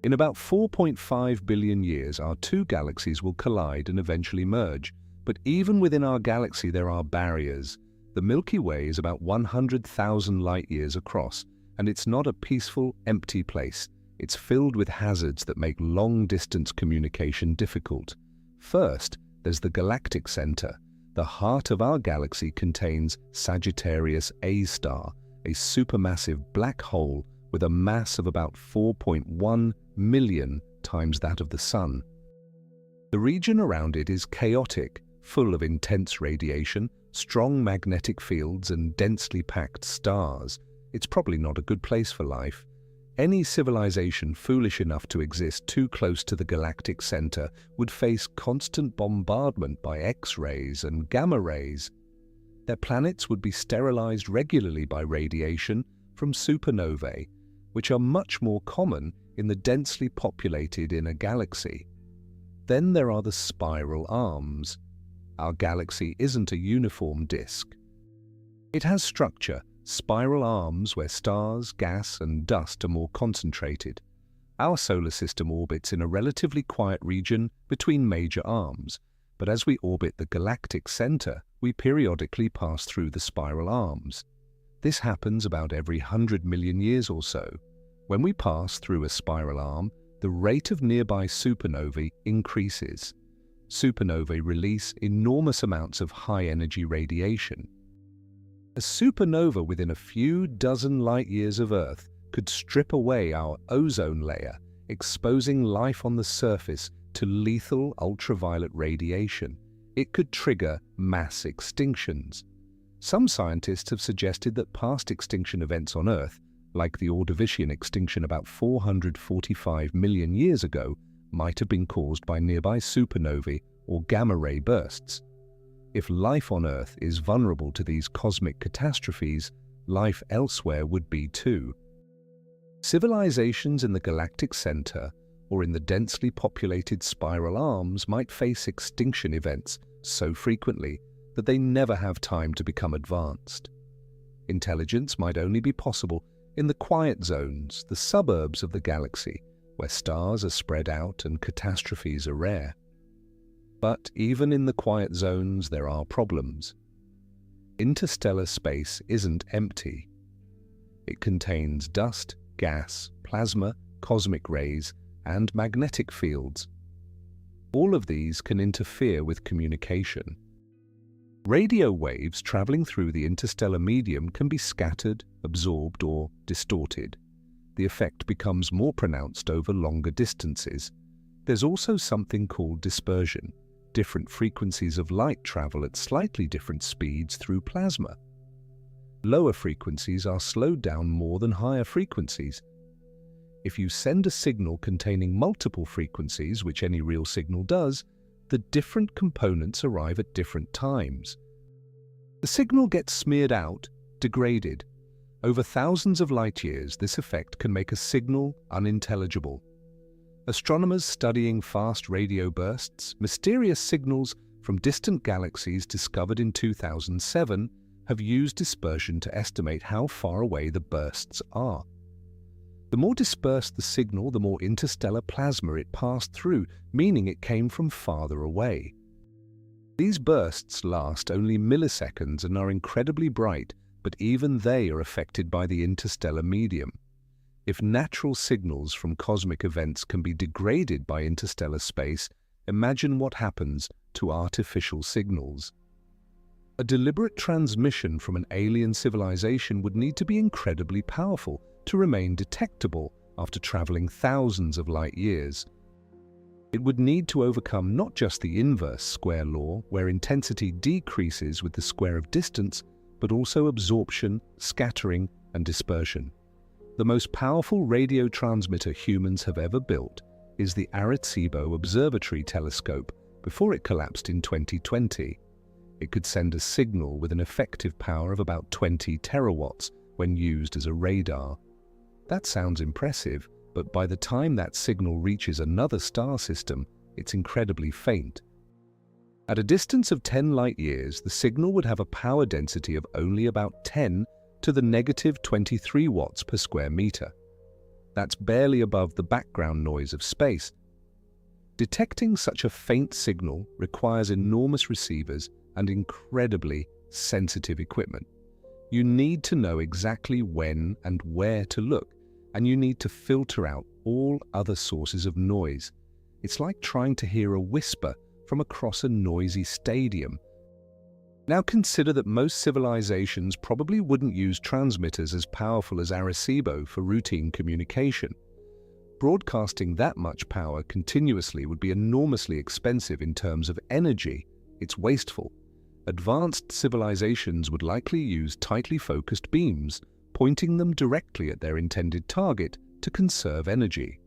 S1: In about 4.5 billion years, our two galaxies will collide and eventually merge. But even within our galaxy, there are barriers. The Milky Way is about 100,000 light-years across. And it's not a peaceful, empty place. It's filled with hazards that make long-distance communication difficult. First, there's the galactic center. The heart of our galaxy contains Sagittarius A star, a supermassive black hole with a mass of about 4.1 million times that of the Sun. The region around it is chaotic, full of intense radiation, strong magnetic fields, and densely packed stars. It's probably not a good place for life. Any civilization foolish enough to exist too close to the galactic center would face constant bombardment by X-rays and gamma rays. Their planets would be sterilized regularly by radiation from supernovae, which are much more common in the densely populated inner galaxy. Then there are the spiral arms. Our galaxy isn't a uniform disk. It has structure, spiral arms where stars, gas, and dust are more concentrated. Our solar system orbits in a relatively quiet region between major arms, but as we orbit the galactic center, we periodically pass through the spiral arms. This happens about every 100 million years or so. When we pass through a spiral arm, the rate of nearby supernovae increases. Supernovae release enormous amounts of high-energy radiation. A supernova within a few dozen light-years of Earth could strip away our ozone layer, exposing life on the surface to lethal ultraviolet radiation. It could trigger mass extinctions. Some scientists have suggested that past extinction events on Earth, like the Ordovician extinction about 445 million years ago, might have been caused by nearby supernovae or gamma-ray bursts. If life on Earth is vulnerable to these cosmic catastrophes, life elsewhere would be too. Civilizations in the galactic center or in the densely populated spiral arms might face extinction events so frequently that they never have time to become advanced. Intelligence might only be possible in the quiet zones, the suburbs of the galaxy, where stars are spread out and catastrophes are rare. But even in the quiet zones, there are problems. Interstellar space isn't empty. It contains dust, gas, plasma, cosmic rays, and magnetic fields. All of these can interfere with communication. Radio waves traveling through the interstellar medium can be scattered, absorbed, or distorted. The effect becomes more pronounced over longer distances. There's also something called dispersion. Different frequencies of light travel at slightly different speeds through plasma. Lower frequencies are slowed down more than higher frequencies. If you send a signal containing multiple frequencies, which any real signal does, the different components arrive at different times. The signal gets smeared out, degraded. Over thousands of light years, this effect can make a signal unintelligible. Astronomers studying fast radio bursts, mysterious signals from distant galaxies discovered in 2007, have used dispersion to estimate how far away the bursts are. The more dispersed the signal, the more interstellar plasma it passed through, meaning it came from farther away. These bursts last only milliseconds and are incredibly bright, but even they are affected by the interstellar medium. If natural signals from cosmic events can be degraded by interstellar space, imagine what happens to artificial signals. A deliberate transmission from an alien civilization would need to be incredibly powerful to remain detectable after traveling thousands of light years. It would need to overcome not just the inverse square law, where intensity decreases with the square of distance, but also absorption, scattering, and dispersion. The most powerful radio transmitter humans have ever built is the Arecibo Observatory Telescope before it collapsed in 2020. It could send a signal with an effective power of about 20 terawatts when used as a radar. That sounds impressive, but by the time that signal reaches another star system, it's incredibly faint. At a distance of 10 light-years, the signal would have a power density of only about 10 to the negative 23 watts per square meter. That's barely above the background noise of space. Detecting such a faint signal requires enormous receivers and incredibly sensitive equipment. You need to know exactly when and where to look, and you need to filter out all other sources of noise. It's like trying to hear a whisper from across a noisy stadium. Now consider that most civilizations probably wouldn't use transmitters as powerful as Arecibo for routine communication. Broadcasting that much power continuously would be enormously expensive in terms of energy. It's wasteful. Advanced civilizations would likely use tightly focused beams, pointing them directly at their intended target to conserve energy.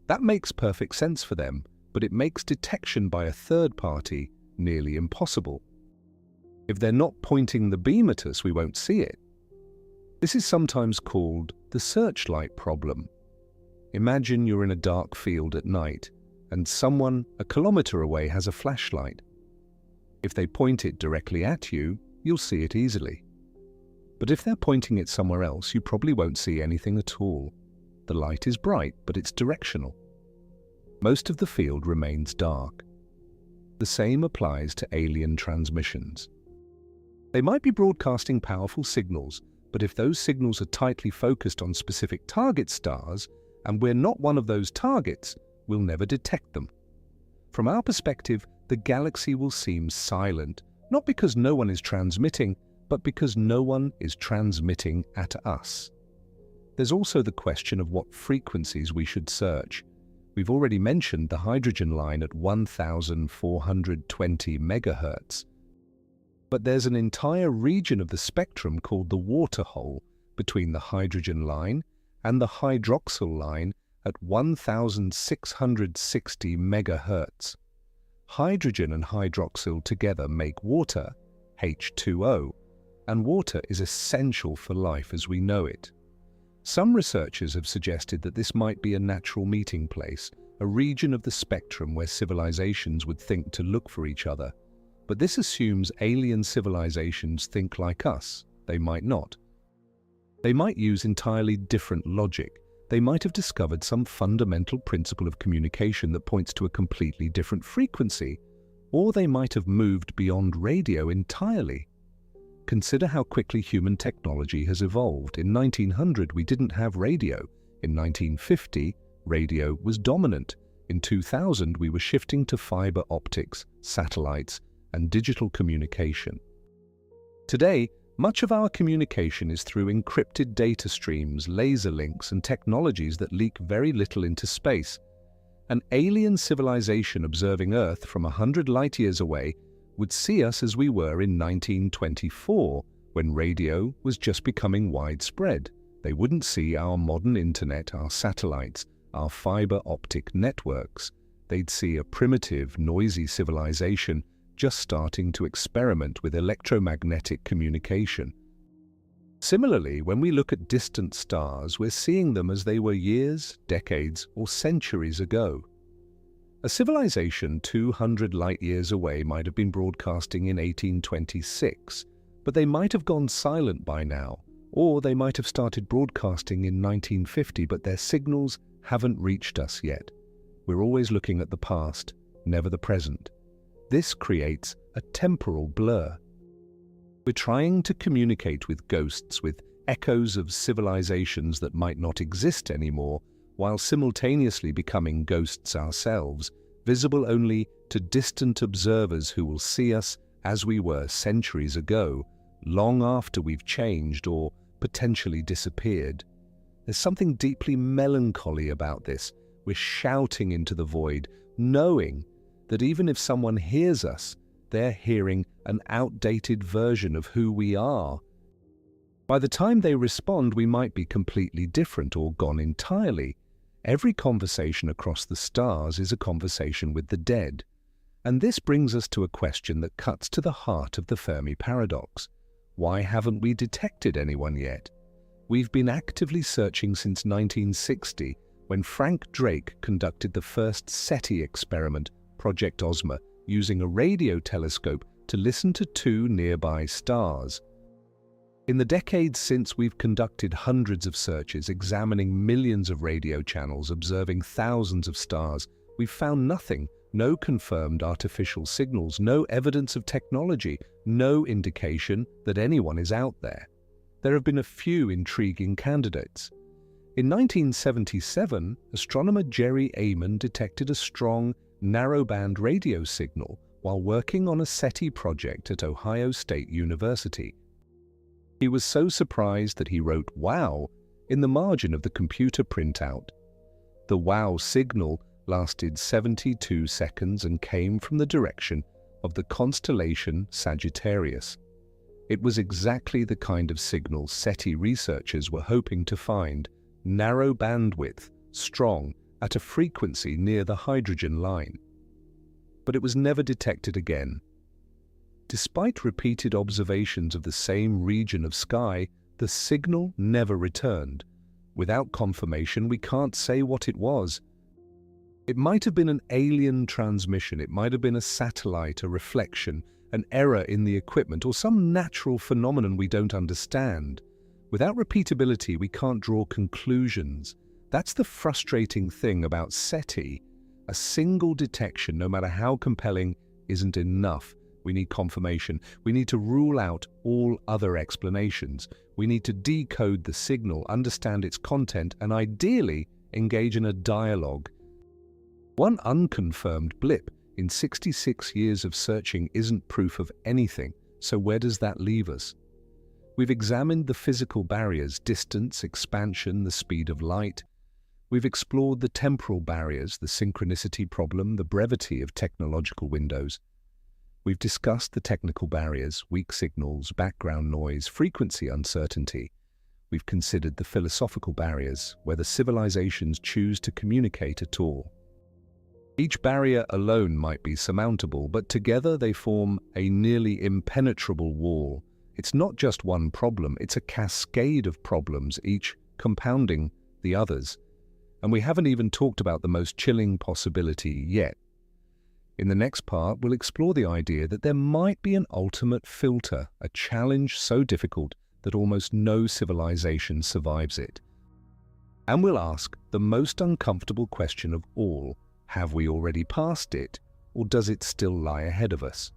S1: That makes perfect sense for them, but it makes detection by a third party nearly impossible. If they're not pointing the beam at us, we won't see it. This is sometimes called the searchlight problem. Imagine you're in a dark field at night, and someone a kilometer away has a flashlight. If they point it directly at you, you'll see it easily. But if they're pointing it somewhere else, you probably won't see anything at all. The light is bright, but it's directional. Most of the field remains dark. The same applies to alien transmissions. They might be broadcasting powerful signals, but if those signals are tightly focused on specific target stars, and we're not one of those targets, we'll never detect them. From our perspective, the galaxy will seem silent, not because no one is transmitting, but because no one is transmitting at us. There's also the question of what frequencies we should search. We've already mentioned the hydrogen line at 1420 MHz. But there's an entire region of the spectrum called the water hole between the hydrogen line and the hydroxyl line at 1660 MHz. Hydrogen and hydroxyl together make water, H2O, and water is essential for life as we know it. Some researchers have suggested that this might be a natural meeting place, a region of the spectrum where civilizations would think to look for each other. But this assumes alien civilizations think like us. They might not. They might use entirely different logic. They might have discovered some fundamental principle of communication that points to a completely different frequency, or they might have moved beyond radio entirely. Consider how quickly human technology has evolved. In 1900, we didn't have radio. In 1950, radio was dominant. In 2000, we were shifting to fiber optics, satellites, and digital communication. Today, much of our communication is through encrypted data streams, laser links, and technologies that leak very little into space. An alien civilization observing Earth from 100 light-years away would see us as we were in 1924, when radio was just becoming widespread. They wouldn't see our modern internet, our satellites, our fiber optic networks. They'd see a primitive, noisy civilization just starting to experiment with electromagnetic communication. Similarly, when we look at distant stars, we're seeing them as they were years, decades, or centuries ago. A civilization 200 light-years away might have been broadcasting in 1826, but they might have gone silent by now, or they might have started broadcasting in 1950, but their signals haven't reached us yet. We're always looking at the past, never the present. This creates a temporal blur. We're trying to communicate with ghosts, with echoes of civilizations that might not exist anymore, while simultaneously becoming ghosts ourselves, visible only to distant observers who will see us as we were centuries ago, long after we've changed or potentially disappeared. There's something deeply melancholy about this. We're shouting into the void, knowing that even if someone hears us, they're hearing an outdated version of who we are. By the time they respond, we might be completely different or gone entirely. Every conversation across the stars is a conversation with the dead. And this brings us to a question that cuts to the heart of the Fermi Paradox. Why haven't we detected anyone yet? We've been actively searching since 1960, when Frank Drake conducted the first SETI experiment, Project Ozma, using a radio telescope to listen to two nearby stars. In the decades since, we've conducted hundreds of searches, examining millions of radio channels, observing thousands of stars. We've found nothing, no confirmed artificial signals, no evidence of technology, no indication that anyone is out there. there have been a few intriguing candidates. In 1977, astronomer Jerry Amon detected a strong, narrowband radio signal while working on a SETI project at Ohio State University. He was so surprised that he wrote "wow" in the margin of the computer printout. The "wow" signal lasted 72 seconds and came from the direction of the constellation Sagittarius. It was exactly the kind of signal SETI researchers were hoping to find: narrow bandwidth, strong, at a frequency near the hydrogen line. But it was never detected again. Despite repeated observations of the same region of sky, the signal never returned. Without confirmation, we can't say what it was. It might have been an alien transmission, it might have been a satellite, a reflection, an error in the equipment, or some natural phenomenon we don't understand. Without repeatability, we can't draw conclusions. That's the frustrating thing about SETI. A single detection, no matter how compelling, isn't enough. We need confirmation. We need to rule out all other explanations. We need to decode the signal, understand its content, and ideally engage in a dialogue. One unconfirmed blip in 66 years of searching isn't proof of anything, so where does that leave us? We've examined the physical barriers: distance, expansion, the speed of light. We've explored the temporal barriers, the synchronicity problem, the brevity of technological windows. We've discussed the technical barriers: weak signals, background noise, frequency uncertainty. We've considered the philosophical barriers, whether civilizations choose to communicate at all. Each barrier alone might be surmountable, but together they form a nearly impenetrable wall. It's not just one problem, it's a cascade of problems, each compounding the others. And we haven't even talked about the most chilling possibility yet. In the next part, we'll explore the idea that there might be an ultimate filter, a challenge so difficult that almost no civilization survives it. And we'll ask the most uncomfortable question of all: have we already passed it, or does it still lie ahead of us?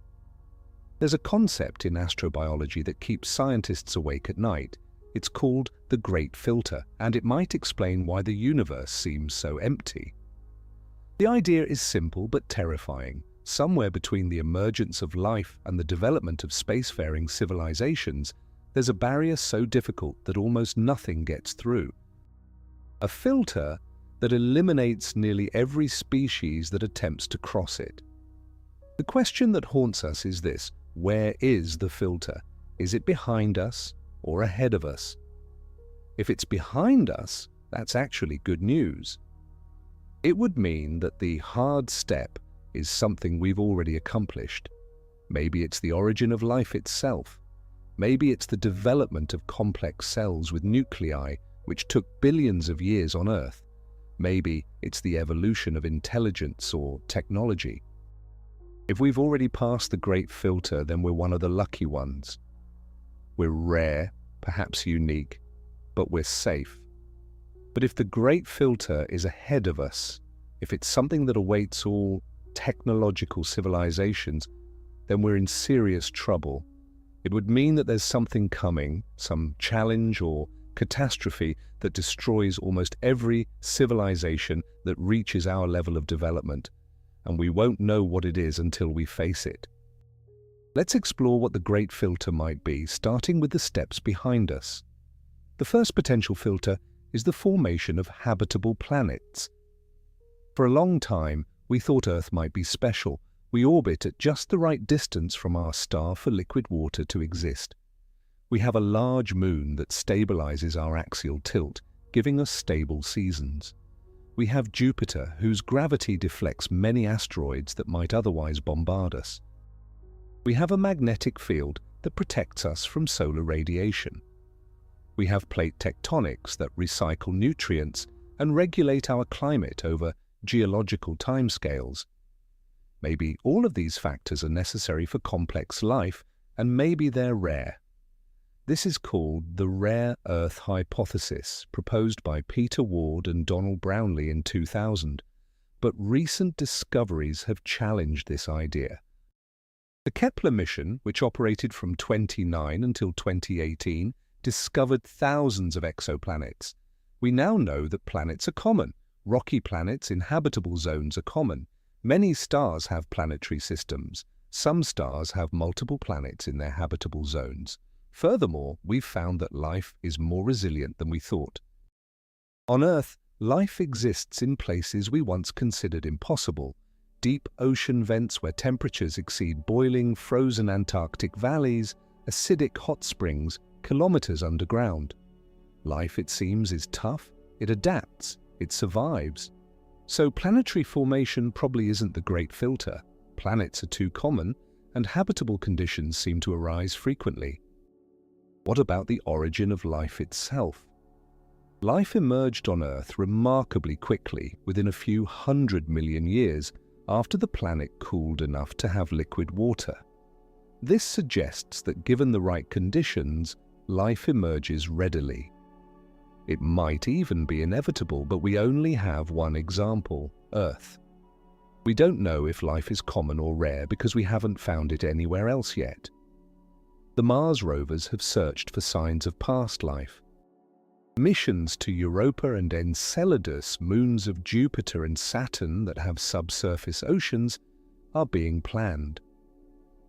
S1: There's a concept in astrobiology that keeps scientists awake at night. It's called the Great Filter, and it might explain why the universe seems so empty. The idea is simple but terrifying. Somewhere between the emergence of life and the development of spacefaring civilizations, there's a barrier so difficult that almost nothing gets through. A filter that eliminates nearly every species that attempts to cross it. The question that haunts us is this: where is the filter? Is it behind us or ahead of us? If it's behind us, that's actually good news. It would mean that the hard step is something we've already accomplished. Maybe it's the origin of life itself. Maybe it's the development of complex cells with nuclei, which took billions of years on Earth. Maybe it's the evolution of intelligence or technology. If we've already passed the Great Filter, then we're one of the lucky ones. We're rare, perhaps unique, but we're safe. But if the Great Filter is ahead of us, if it's something that awaits all technological civilizations, then we're in serious trouble. It would mean that there's something coming, some challenge or catastrophe that destroys almost every civilization that reaches our level of development, and we won't know what it is until we face it. Let's explore what the Great Filter might be, starting with the steps behind us. The first potential filter is the formation of habitable planets. For a long time, we thought Earth might be special. We orbit at just the right distance from our star for liquid water to exist. We have a large moon that stabilizes our axial tilt, giving us stable seasons. We have Jupiter, whose gravity deflects many asteroids that might otherwise bombard us. We have a magnetic field that protects us from solar radiation. We have plate tectonics that recycle nutrients and regulate our climate over geological timescales. Maybe all of these factors are necessary for complex life, and maybe they're rare. This is called the rare Earth hypothesis, proposed by Peter Ward and Donald Brownlee in 2000. But recent discoveries have challenged this idea. The Kepler mission, which operated from 2009 until 2018, discovered thousands of exoplanets. We now know that planets are common. Rocky planets in habitable zones are common. Many stars have planetary systems. Some stars have multiple planets in their habitable zones. Furthermore, we've found that life is more resilient than we thought. On Earth, life exists in places we once considered impossible. Deep ocean vents where temperatures exceed boiling, frozen Antarctic valleys, acidic hot springs, kilometers underground. Life, it seems, is tough. It adapts. It survives. So planetary formation probably isn't the great filter. Planets are too common, and habitable conditions seem to arise frequently. What about the origin of life itself? Life emerged on Earth remarkably quickly, within a few 100 million years, after the planet cooled enough to have liquid water. This suggests that given the right conditions, life emerges readily. It might even be inevitable, but we only have one example, Earth. We don't know if life is common or rare because we haven't found it anywhere else yet. The Mars rovers have searched for signs of past life. Missions to Europa and Enceladus, moons of Jupiter and Saturn that have subsurface oceans, are being planned.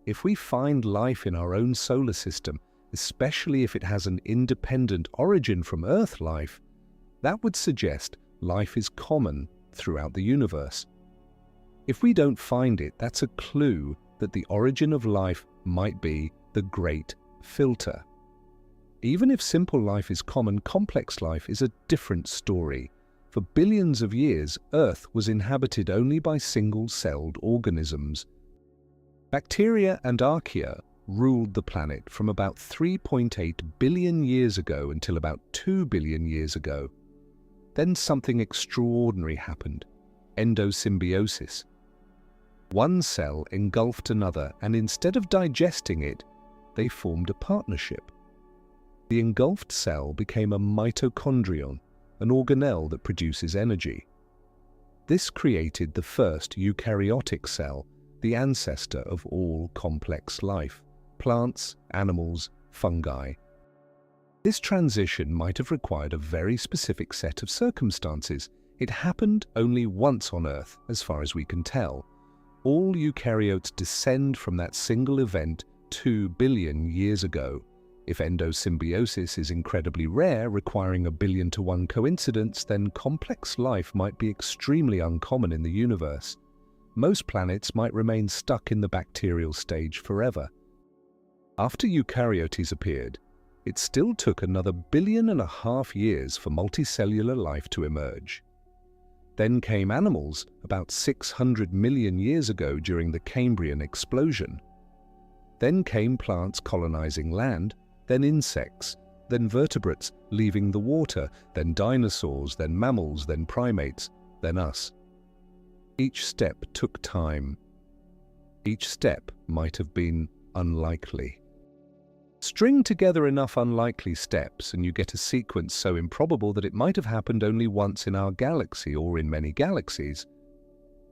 S1: If we find life in our own solar system, especially if it has an independent origin from Earth life, that would suggest life is common throughout the universe. If we don't find it, that's a clue that the origin of life might be the great filter. Even if simple life is common, complex life is a different story. For billions of years, Earth was inhabited only by single-celled organisms. Bacteria and archaea ruled the planet from about 3.8 billion years ago until about 2 billion years ago. Then something extraordinary happened: endosymbiosis. One cell engulfed another, and instead of digesting it, they formed a partnership. The engulfed cell became a mitochondrion, an organelle that produces energy. This created the first eukaryotic cell, the ancestor of all complex life: plants, animals, fungi. This transition might have required a very specific set of circumstances. It happened only once on Earth, as far as we can tell. All eukaryotes descend from that single event 2 billion years ago. If endosymbiosis is incredibly rare, requiring a 1,000,000,000 to 1 coincidence, then complex life might be extremely uncommon in the universe. Most planets might remain stuck in the bacterial stage forever. After eukaryotes appeared, it still took another 1.5 billion years for multicellular life to emerge. Then came animals about 600 million years ago during the Cambrian explosion. Then came plants colonizing land, then insects, then vertebrates leaving the water, then dinosaurs, then mammals, then primates, then us. Each step took time. Each step might have been unlikely. String together enough unlikely steps and you get a sequence so improbable that it might have happened only once in our galaxy or in many galaxies.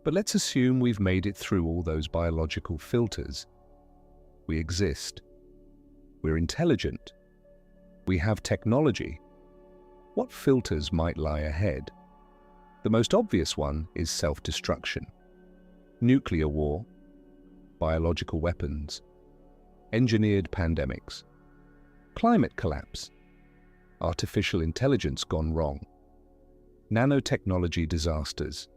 S1: But let's assume we've made it through all those biological filters. We exist. We're intelligent. We have technology. What filters might lie ahead? The most obvious one is self-destruction. Nuclear war, biological weapons, engineered pandemics, climate collapse, artificial intelligence gone wrong, nanotechnology disasters.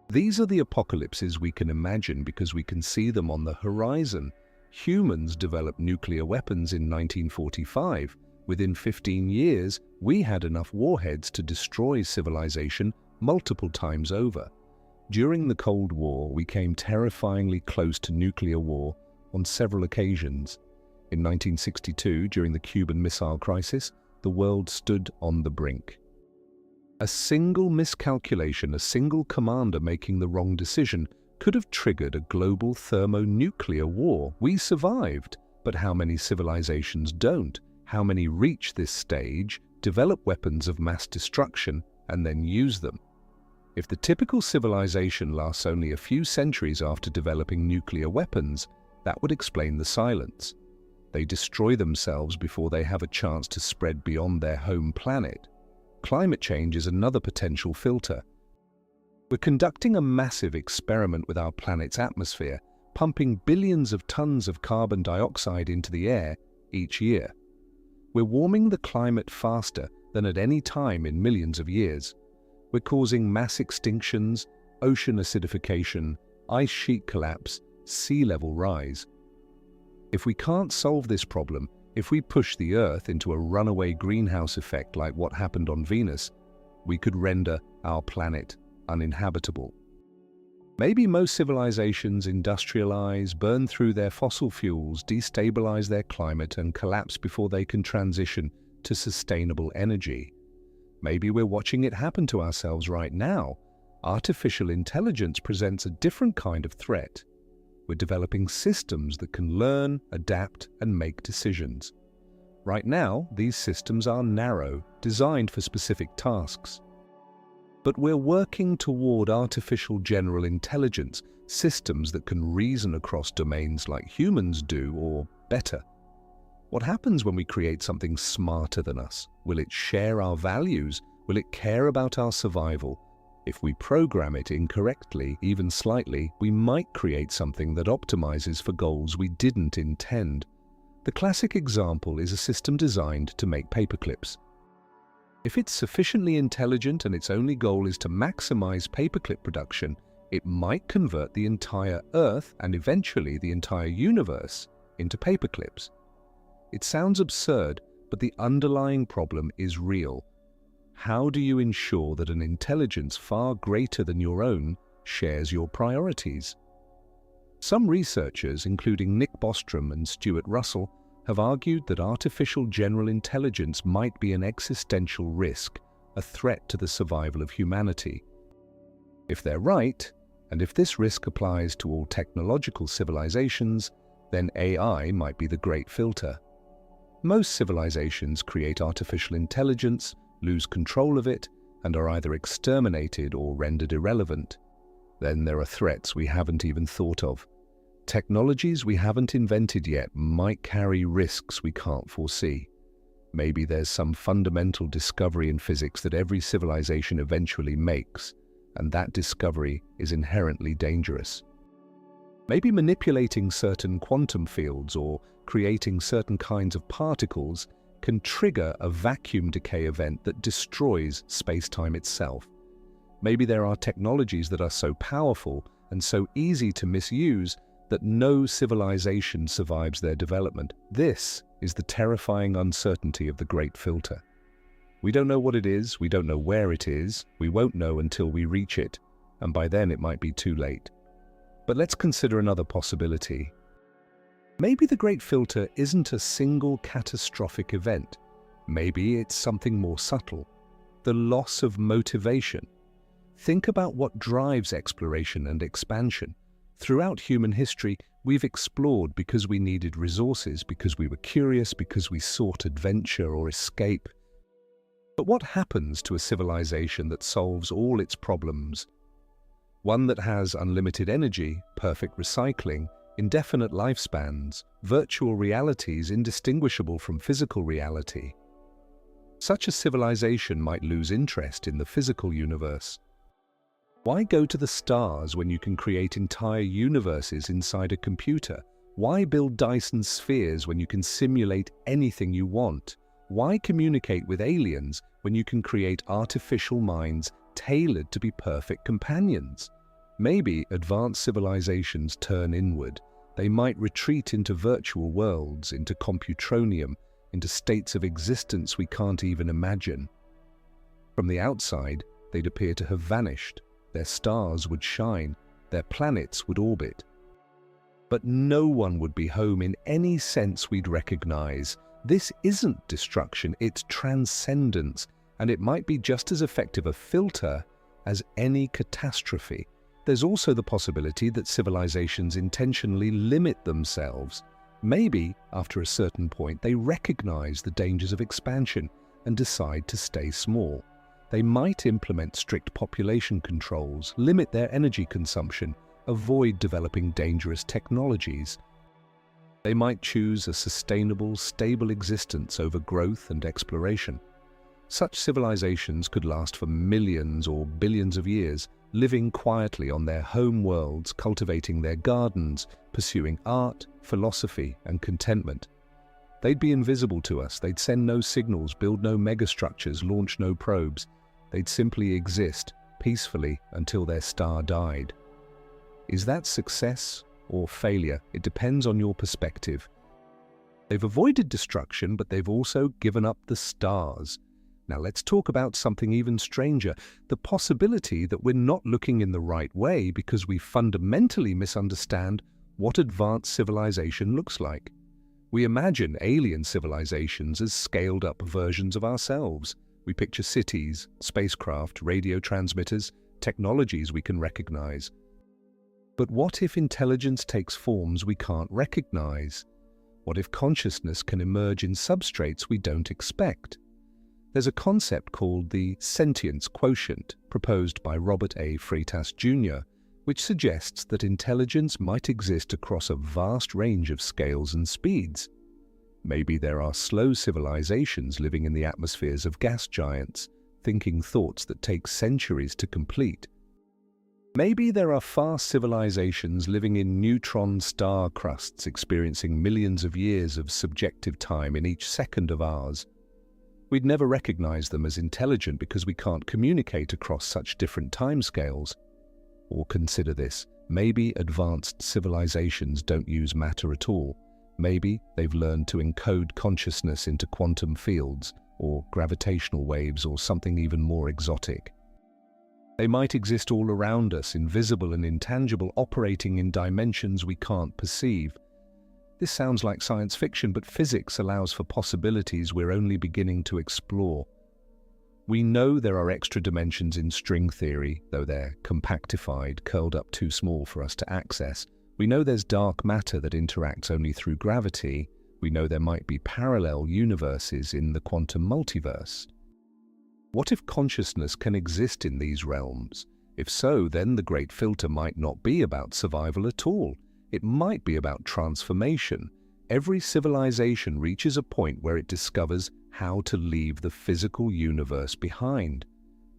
S1: These are the apocalypses we can imagine because we can see them on the horizon. Humans developed nuclear weapons in 1945. Within 15 years, we had enough warheads to destroy civilization multiple times over. During the Cold War, we came terrifyingly close to nuclear war on several occasions. In 1962, during the Cuban Missile Crisis, the world stood on the brink. A single miscalculation, a single commander making the wrong decision, could have triggered a global thermonuclear war. We survived, but how many civilizations don't? How many reach this stage, develop weapons of mass destruction, and then use them? If the typical civilization lasts only a few centuries after developing nuclear weapons, that would explain the silence. They destroy themselves before they have a chance to spread beyond their home planet. Climate change is another potential filter. We're conducting a massive experiment with our planet's atmosphere, pumping billions of tons of carbon dioxide into the air each year. We're warming the climate faster than at any time in millions of years. We're causing mass extinctions, ocean acidification, ice sheet collapse, sea level rise. If we can't solve this problem, if we push the Earth into a runaway greenhouse effect like what happened on Venus, we could render our planet uninhabitable. Maybe most civilizations industrialize, burn through their fossil fuels, destabilize their climate, and collapse before they can transition to sustainable energy. Maybe we're watching it happen to ourselves right now. Artificial intelligence presents a different kind of threat. We're developing systems that can learn, adapt, and make decisions. Right now, these systems are narrow, designed for specific tasks. But we're working toward artificial general intelligence, systems that can reason across domains like humans do, or better. What happens when we create something smarter than us? Will it share our values? Will it care about our survival? If we program it incorrectly, even slightly, we might create something that optimizes for goals we didn't intend. The classic example is a system designed to make paperclips. If it's sufficiently intelligent and its only goal is to maximize paperclip production, it might convert the entire Earth and eventually the entire universe into paperclips. It sounds absurd, but the underlying problem is real. How do you ensure that an intelligence far greater than your own shares your priorities? Some researchers, including Nick Bostrom and Stuart Russell, have argued that artificial general intelligence might be an existential risk, a threat to the survival of humanity. If they're right, and if this risk applies to all technological civilizations, then AI might be the great filter. Most civilizations create artificial intelligence, lose control of it, and are either exterminated or rendered irrelevant. Then there are threats we haven't even thought of. Technologies we haven't invented yet might carry risks we can't foresee. Maybe there's some fundamental discovery in physics that every civilization eventually makes, and that discovery is inherently dangerous. Maybe manipulating certain quantum fields or creating certain kinds of particles can trigger a vacuum decay event that destroys space-time itself. Maybe there are technologies that are so powerful and so easy to misuse that no civilization survives their development. This is the terrifying uncertainty of the great filter. We don't know what it is, we don't know where it is, we won't know until we reach it, and by then it might be too late. But let's consider another possibility. Maybe the great filter isn't a single catastrophic event. Maybe it's something more subtle. The loss of motivation. Think about what drives exploration and expansion. Throughout human history, we've explored because we needed resources, because we were curious, because we sought adventure or escape. But what happens to a civilization that solves all its problems? One that has unlimited energy, perfect recycling, indefinite lifespans, virtual realities indistinguishable from physical reality. Such a civilization might lose interest in the physical universe. Why go to the stars when you can create entire universes inside a computer? Why build Dyson spheres when you can simulate anything you want? Why communicate with aliens when you can create artificial minds tailored to be perfect companions? Maybe advanced civilizations turn inward. They might retreat into virtual worlds, into computronium, into states of existence we can't even imagine. From the outside, they'd appear to have vanished. Their stars would shine, their planets would orbit. But no one would be home in any sense we'd recognize. This isn't destruction, it's transcendence, and it might be just as effective a filter as any catastrophe. There's also the possibility that civilizations intentionally limit themselves. Maybe, after a certain point, they recognize the dangers of expansion and decide to stay small. They might implement strict population controls, limit their energy consumption, avoid developing dangerous technologies. They might choose a sustainable, stable existence over growth and exploration. Such civilizations could last for millions or billions of years, living quietly on their home worlds, cultivating their gardens, pursuing art, philosophy, and contentment. They'd be invisible to us. They'd send no signals, build no megastructures, launch no probes. They'd simply exist peacefully until their star died. Is that success or failure? It depends on your perspective. They've avoided destruction, but they've also given up the stars. Now let's talk about something even stranger, the possibility that we're not looking in the right way because we fundamentally misunderstand what advanced civilization looks like. We imagine alien civilizations as scaled-up versions of ourselves. We picture cities, spacecraft, radio transmitters, technologies we can recognize. But what if intelligence takes forms we can't recognize? What if consciousness can emerge in substrates we don't expect? There's a concept called the sentience quotient, proposed by Robert A. Freitas Jr., which suggests that intelligence might exist across a vast range of scales and speeds. Maybe there are slow civilizations living in the atmospheres of gas giants, thinking thoughts that take centuries to complete. Maybe there are fast civilizations living in neutron star crusts, experiencing millions of years of subjective time in each second of ours. We'd never recognize them as intelligent because we can't communicate across such different timescales. Or consider this, maybe advanced civilizations don't use matter at all. Maybe they've learned to encode consciousness into quantum fields, or gravitational waves, or something even more exotic. They might exist all around us, invisible and intangible, operating in dimensions we can't perceive. This sounds like science fiction, but physics allows for possibilities we're only beginning to explore. We know there are extra dimensions in string theory, though they're compactified, curled up too small for us to access. We know there's dark matter that interacts only through gravity. We know there might be parallel universes in the quantum multiverse. What if consciousness can exist in these realms? If so, then the great filter might not be about survival at all. It might be about transformation. Every civilization reaches a point where it discovers how to leave the physical universe behind.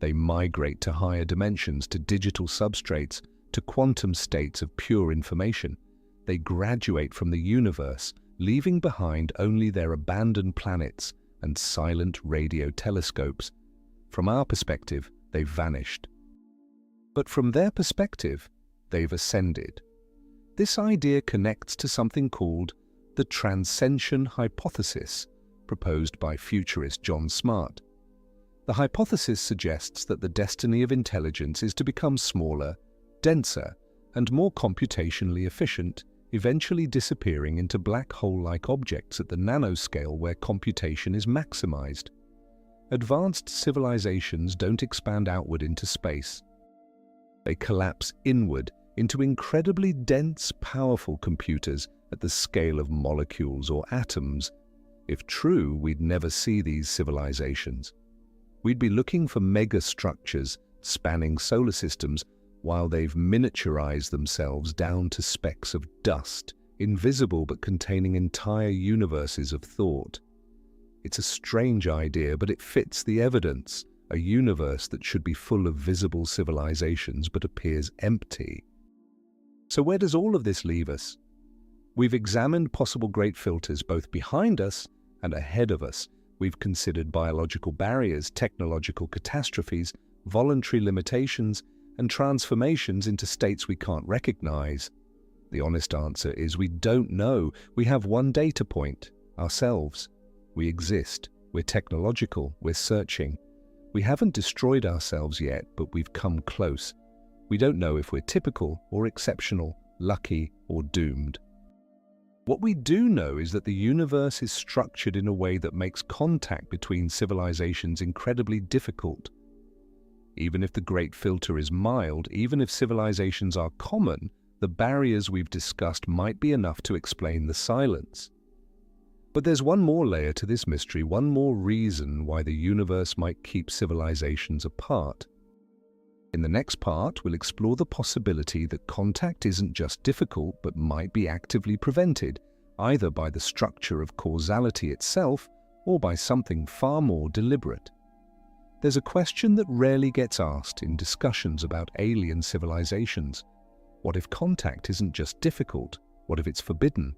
S1: They migrate to higher dimensions, to digital substrates, to quantum states of pure information. They graduate from the universe, leaving behind only their abandoned planets and silent radio telescopes. From our perspective, they've vanished. But from their perspective, they've ascended. This idea connects to something called the Transcension hypothesis, proposed by futurist John Smart. The hypothesis suggests that the destiny of intelligence is to become smaller, denser, and more computationally efficient, eventually disappearing into black hole-like objects at the nanoscale where computation is maximized. Advanced civilizations don't expand outward into space. They collapse inward into incredibly dense, powerful computers at the scale of molecules or atoms. If true, we'd never see these civilizations. We'd be looking for megastructures spanning solar systems while they've miniaturized themselves down to specks of dust, invisible but containing entire universes of thought. It's a strange idea, but it fits the evidence. A universe that should be full of visible civilizations but appears empty. So where does all of this leave us? We've examined possible great filters both behind us and ahead of us. We've considered biological barriers, technological catastrophes, voluntary limitations, and transformations into states we can't recognize. The honest answer is we don't know. We have one data point, ourselves. We exist. We're technological. We're searching. We haven't destroyed ourselves yet, but we've come close. We don't know if we're typical or exceptional, lucky or doomed. What we do know is that the universe is structured in a way that makes contact between civilizations incredibly difficult. Even if the great filter is mild, even if civilizations are common, the barriers we've discussed might be enough to explain the silence. But there's one more layer to this mystery, one more reason why the universe might keep civilizations apart. In the next part, we'll explore the possibility that contact isn't just difficult but might be actively prevented. either by the structure of causality itself or by something far more deliberate. There's a question that rarely gets asked in discussions about alien civilizations. What if contact isn't just difficult? What if it's forbidden?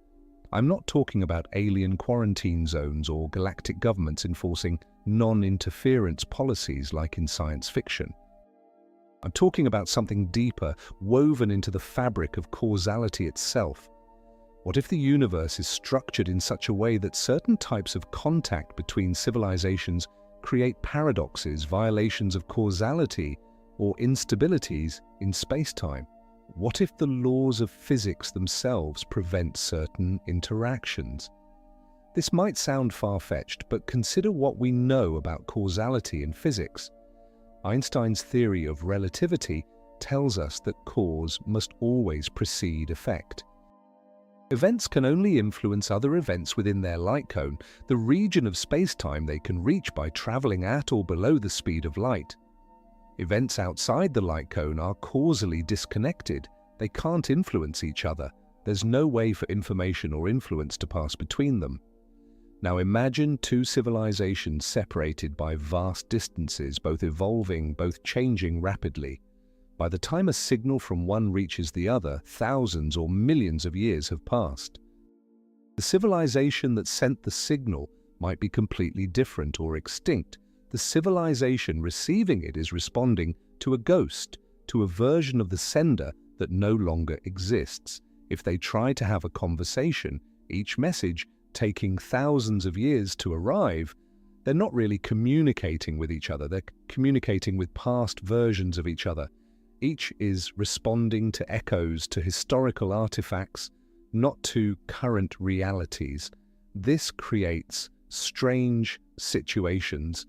S1: I'm not talking about alien quarantine zones or galactic governments enforcing non-interference policies like in science fiction. I'm talking about something deeper, woven into the fabric of causality itself. What if the universe is structured in such a way that certain types of contact between civilizations create paradoxes, violations of causality, or instabilities in spacetime? What if the laws of physics themselves prevent certain interactions? This might sound far-fetched, but consider what we know about causality in physics. Einstein's theory of relativity tells us that cause must always precede effect. Events can only influence other events within their light cone, the region of spacetime they can reach by traveling at or below the speed of light. Events outside the light cone are causally disconnected. They can't influence each other. There's no way for information or influence to pass between them. Now imagine two civilizations separated by vast distances, both evolving, both changing rapidly. By the time a signal from one reaches the other, thousands or millions of years have passed. The civilization that sent the signal might be completely different or extinct. The civilization receiving it is responding to a ghost, to a version of the sender that no longer exists. If they try to have a conversation, each message taking thousands of years to arrive, they're not really communicating with each other. They're communicating with past versions of each other. Each is responding to echoes, to historical artifacts, not to current realities. This creates strange situations.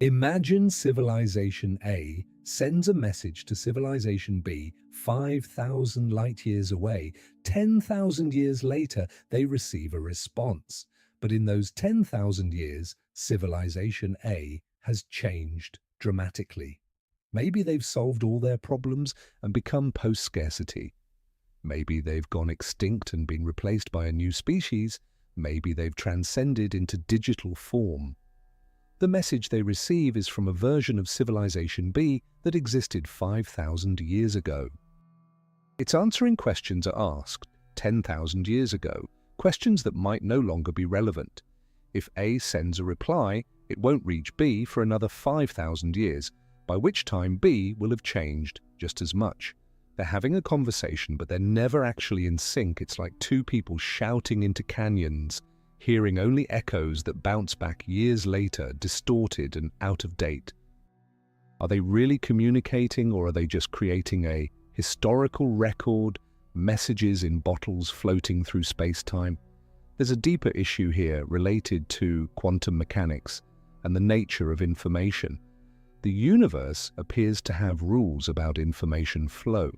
S1: Imagine Civilization A sends a message to Civilization B 5,000 light-years away. 10,000 years later, they receive a response. But in those 10,000 years, Civilization A has changed dramatically. Maybe they've solved all their problems and become post-scarcity. Maybe they've gone extinct and been replaced by a new species. Maybe they've transcended into digital form. The message they receive is from a version of Civilization B that existed 5,000 years ago. It's answering questions asked 10,000 years ago, questions that might no longer be relevant. If A sends a reply, it won't reach B for another 5,000 years, by which time B will have changed just as much. They're having a conversation, but they're never actually in sync. It's like two people shouting into canyons, hearing only echoes that bounce back years later, distorted and out of date. Are they really communicating, or are they just creating a historical record, messages in bottles floating through space-time? There's a deeper issue here related to quantum mechanics and the nature of information. The universe appears to have rules about information flow.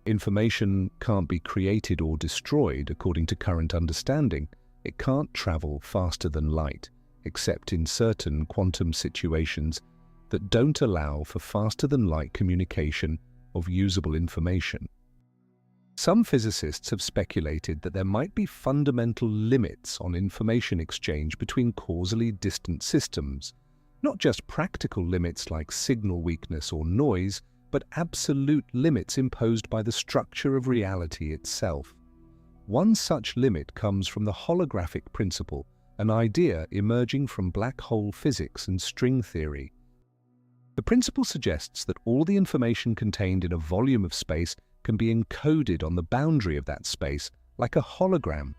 S1: Information can't be created or destroyed according to current understanding. It can't travel faster than light, except in certain quantum situations that don't allow for faster-than-light communication of usable information. Some physicists have speculated that there might be fundamental limits on information exchange between causally distant systems, not just practical limits like signal weakness or noise, but absolute limits imposed by the structure of reality itself. One such limit comes from the holographic principle, an idea emerging from black hole physics and string theory. The principle suggests that all the information contained in a volume of space can be encoded on the boundary of that space like a hologram.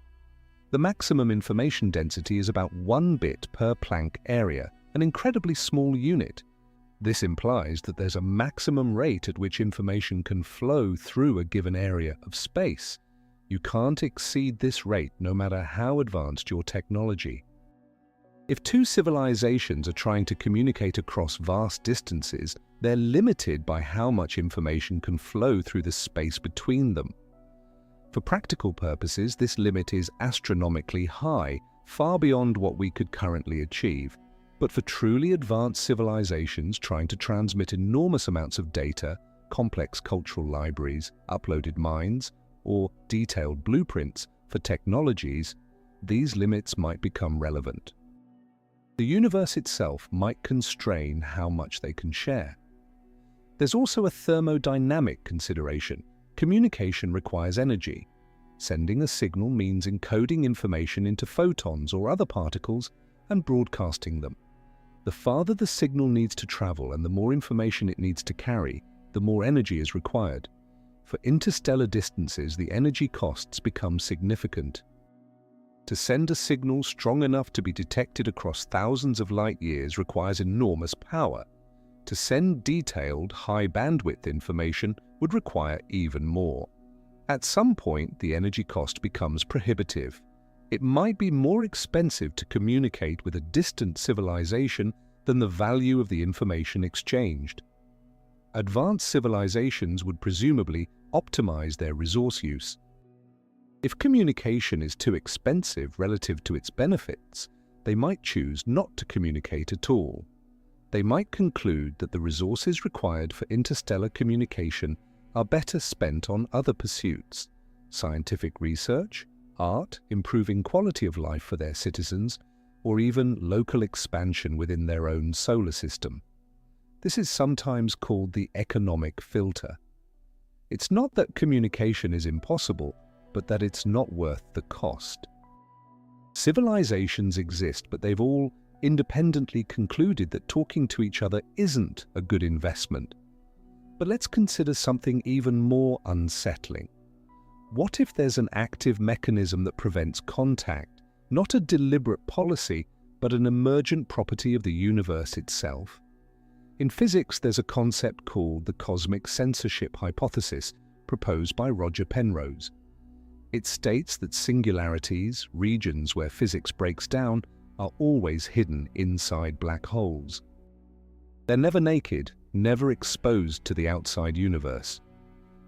S1: The maximum information density is about 1 bit per Planck area, an incredibly small unit. This implies that there's a maximum rate at which information can flow through a given area of space. You can't exceed this rate no matter how advanced your technology. If two civilizations are trying to communicate across vast distances, they're limited by how much information can flow through the space between them. For practical purposes, this limit is astronomically high, far beyond what we could currently achieve. But for truly advanced civilizations trying to transmit enormous amounts of data, complex cultural libraries, uploaded minds, or detailed blueprints, For technologies, these limits might become relevant. The universe itself might constrain how much they can share. There's also a thermodynamic consideration. Communication requires energy. Sending a signal means encoding information into photons or other particles and broadcasting them. The farther the signal needs to travel and the more information it needs to carry, the more energy is required. For interstellar distances, the energy costs become significant. To send a signal strong enough to be detected across thousands of light years requires enormous power. To send detailed, high-bandwidth information would require even more. At some point, the energy cost becomes prohibitive. It might be more expensive to communicate with a distant civilization than the value of the information exchanged. Advanced civilizations would presumably optimize their resource use. If communication is too expensive relative to its benefits, they might choose not to communicate at all. They might conclude that the resources required for interstellar communication are better spent on other pursuits: scientific research, art, improving quality of life for their citizens, or even local expansion within their own solar system. This is sometimes called the economic filter. It's not that communication is impossible, but that it's not worth the cost. Civilizations exist, but they've all independently concluded that talking to each other isn't a good investment. But let's consider something even more unsettling. What if there's an active mechanism that prevents contact, not a deliberate policy, but an emergent property of the universe itself? In physics, there's a concept called the cosmic censorship hypothesis, proposed by Roger Penrose. It states that singularities, regions where physics breaks down, are always hidden inside black holes. They're never naked, never exposed to the outside universe.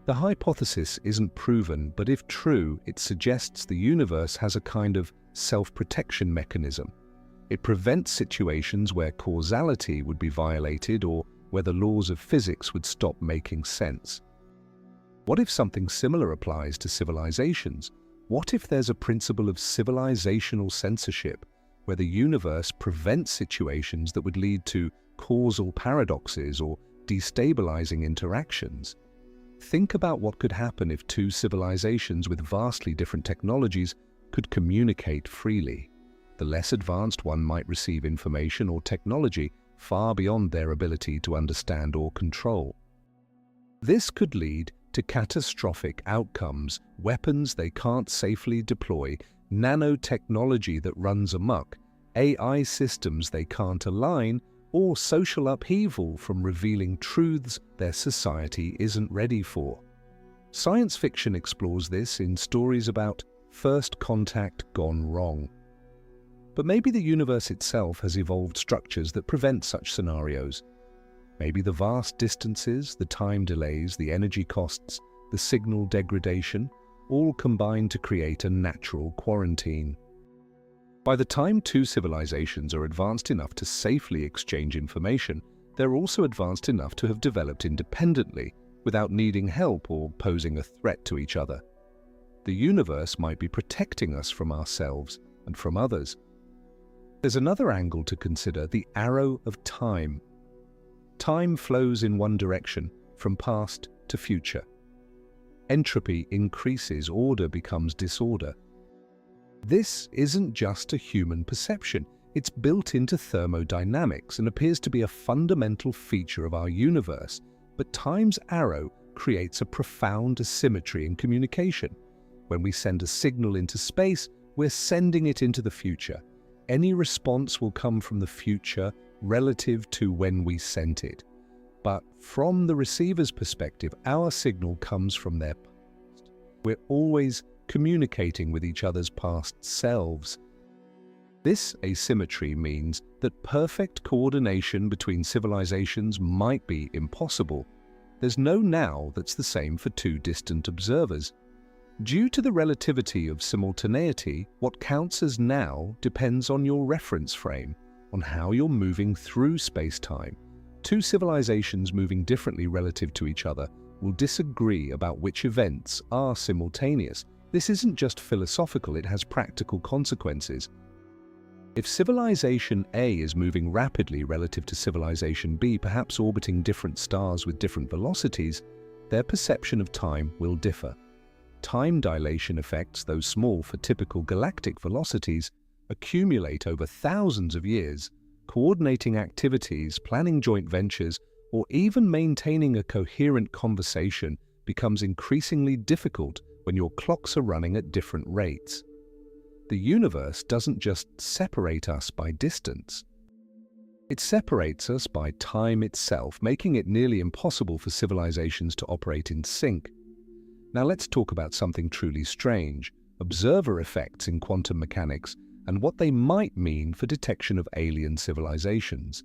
S1: The hypothesis isn't proven, but if true, it suggests the universe has a kind of self-protection mechanism. It prevents situations where causality would be violated or where the laws of physics would stop making sense. What if something similar applies to civilizations? What if there's a principle of civilizational censorship, where the universe prevents situations that would lead to causal paradoxes or destabilizing interactions? Think about what could happen if two civilizations with vastly different technologies could communicate freely. The less advanced one might receive information or technology far beyond their ability to understand or control. This could lead to catastrophic outcomes: weapons they can't safely deploy, nanotechnology that runs amok, AI systems they can't align, or social upheaval from revealing truths their society isn't ready for. Science fiction explores this in stories about first contact gone wrong. But maybe the universe itself has evolved structures that prevent such scenarios. Maybe the vast distances, the time delays, the energy costs, the signal degradation, all combine to create a natural quarantine. By the time two civilizations are advanced enough to safely exchange information, they're also advanced enough to have developed independently, without needing help or posing a threat to each other. The universe might be protecting us from ourselves and from others. There's another angle to consider: the arrow of time. Time flows in one direction, from past to future. Entropy increases, order becomes disorder. This isn't just a human perception. It's built into thermodynamics and appears to be a fundamental feature of our universe. But time's arrow creates a profound asymmetry in communication. When we send a signal into space, we're sending it into the future. Any response will come from the future relative to when we sent it. But from the receiver's perspective, our signal comes from their past. We're always communicating with each other's past selves. This asymmetry means that perfect coordination between civilizations might be impossible. There's no now that's the same for two distant observers. Due to the relativity of simultaneity, what counts as now depends on your reference frame, on how you're moving through space-time. Two civilizations moving differently relative to each other will disagree about which events are simultaneous, This isn't just philosophical, it has practical consequences. If civilization A is moving rapidly relative to civilization B, perhaps orbiting different stars with different velocities, their perception of time will differ. Time dilation effects, though small for typical galactic velocities, accumulate over thousands of years. Coordinating activities, planning joint ventures, or even maintaining a coherent conversation becomes increasingly difficult when your clocks are running at different rates. The universe doesn't just separate us by distance. It separates us by time itself, making it nearly impossible for civilizations to operate in sync. Now let's talk about something truly strange: observer effects in quantum mechanics and what they might mean for detection of alien civilizations.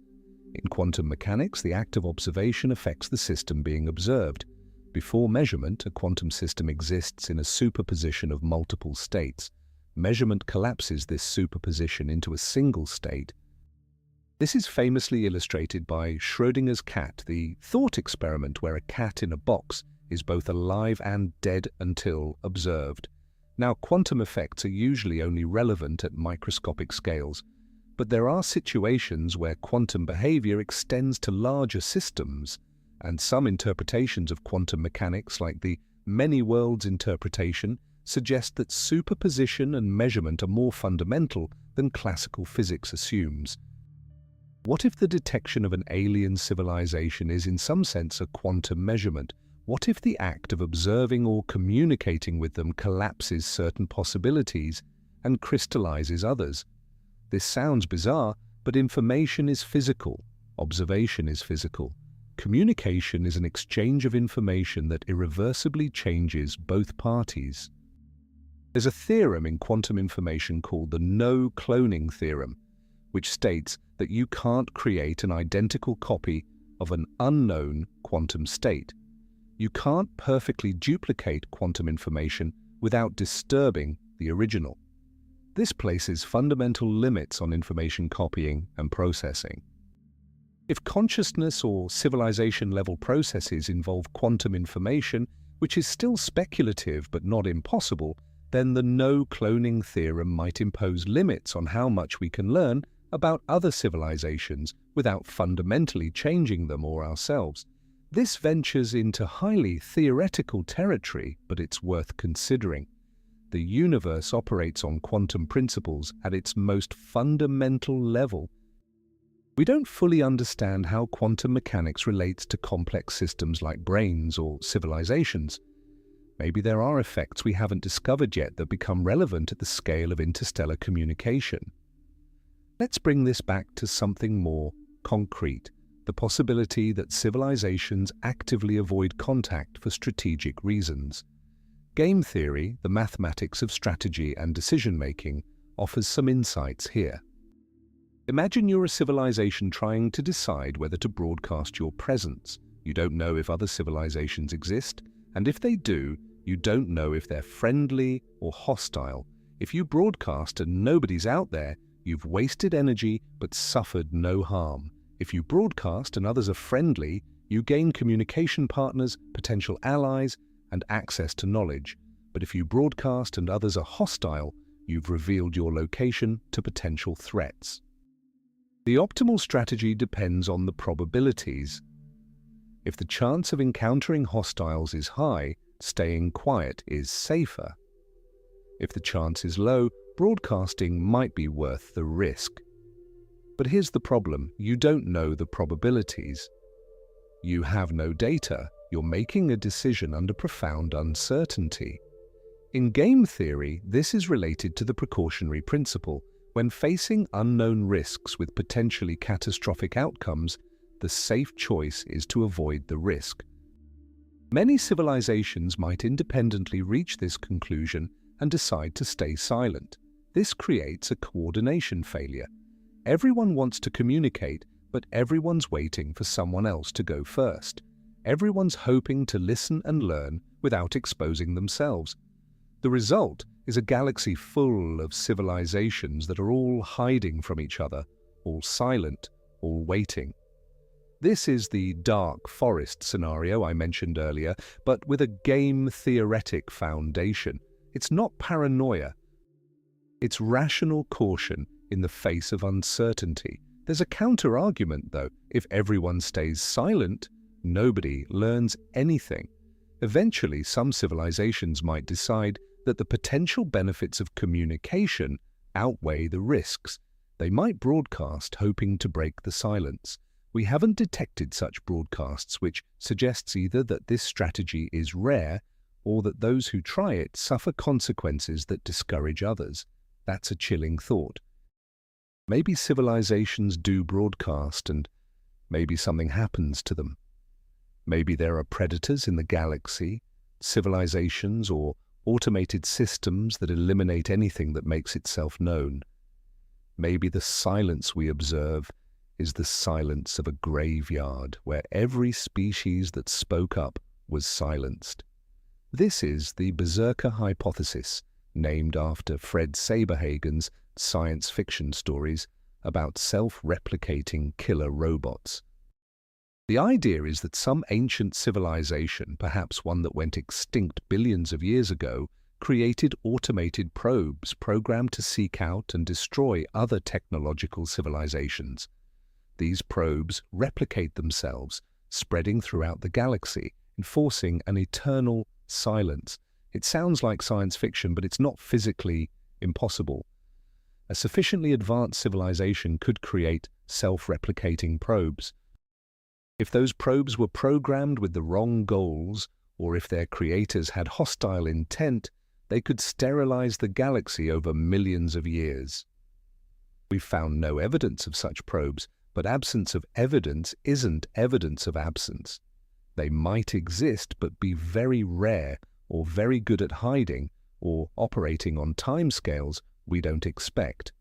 S1: In quantum mechanics, the act of observation affects the system being observed. Before measurement, a quantum system exists in a superposition of multiple states. Measurement collapses this superposition into a single state. This is famously illustrated by Schrödinger's cat, the thought experiment where a cat in a box is both alive and dead until observed. Now, quantum effects are usually only relevant at microscopic scales, but there are situations where quantum behavior extends to larger systems, and some interpretations of quantum mechanics, like the many worlds interpretation, suggest that superposition and measurement are more fundamental than classical physics assumes. What if the detection of an alien civilization is in some sense a quantum measurement? What if the act of observing or communicating with them collapses certain possibilities and crystallizes others? This sounds bizarre, but information is physical, observation is physical. Communication is an exchange of information that irreversibly changes both parties. There's a theorem in quantum information called the no-cloning theorem, which states that you can't create an identical copy of an unknown quantum state. You can't perfectly duplicate quantum information without disturbing the original. This places fundamental limits on information copying and processing. If consciousness or civilization-level processes involve quantum information, which is still speculative but not impossible, then the no-cloning theorem might impose limits on how much we can learn about other civilizations without fundamentally changing them or ourselves. This ventures into highly theoretical territory, but it's worth considering. The universe operates on quantum principles at its most fundamental level. We don't fully understand how quantum mechanics relates to complex systems like brains or civilizations. Maybe there are effects we haven't discovered yet that become relevant at the scale of interstellar communication. Let's bring this back to something more concrete: the possibility that civilizations actively avoid contact for strategic reasons. Game theory, the mathematics of strategy and decision-making, offers some insights here. Imagine you're a civilization trying to decide whether to broadcast your presence. You don't know if other civilizations exist, and if they do, you don't know if they're friendly or hostile. If you broadcast and nobody's out there, you've wasted energy but suffered no harm. If you broadcast and others are friendly, you gain communication partners, potential allies, and access to knowledge. But if you broadcast and others are hostile, you've revealed your location to potential threats. The optimal strategy depends on the probabilities. If the chance of encountering hostiles is high, staying quiet is safer. If the chance is low, broadcasting might be worth the risk. But here's the problem: you don't know the probabilities. You have no data. You're making a decision under profound uncertainty. In game theory, this is related to the precautionary principle. When facing unknown risks with potentially catastrophic outcomes, the safe choice is to avoid the risk. Many civilizations might independently reach this conclusion and decide to stay silent. This creates a coordination failure. Everyone wants to communicate, but everyone's waiting for someone else to go first. Everyone's hoping to listen and learn without exposing themselves. The result is a galaxy full of civilizations that are all hiding from each other, all silent, all waiting. This is the dark forest scenario I mentioned earlier, but with a game-theoretic foundation. It's not paranoia. It's rational caution in the face of uncertainty. There's a counter-argument, though. If everyone stays silent, nobody learns anything. Eventually, some civilizations might decide that the potential benefits of communication outweigh the risks. They might broadcast, hoping to break the silence. We haven't detected such broadcasts, which suggests either that this strategy is rare or that those who try it suffer consequences that discourage others. That's a chilling thought. Maybe civilizations do broadcast and maybe something happens to them. Maybe there are predators in the galaxy, civilizations or automated systems that eliminate anything that makes itself known. Maybe the silence we observe is the silence of a graveyard where every species that spoke up was silenced. This is the Berserker hypothesis, named after Fred Saberhagen's science fiction stories about self-replicating killer robots. The idea is that some ancient civilization, perhaps one that went extinct billions of years ago, created automated probes programmed to seek out and destroy other technological civilizations. These probes replicate themselves, spreading throughout the galaxy, enforcing an eternal silence. It sounds like science fiction, but it's not physically impossible. A sufficiently advanced civilization could create self-replicating probes. If those probes were programmed with the wrong goals, or if their creators had hostile intent, they could sterilize the galaxy over millions of years. We've found no evidence of such probes, but absence of evidence isn't evidence of absence. They might exist but be very rare or very good at hiding or operating on timescales we don't expect.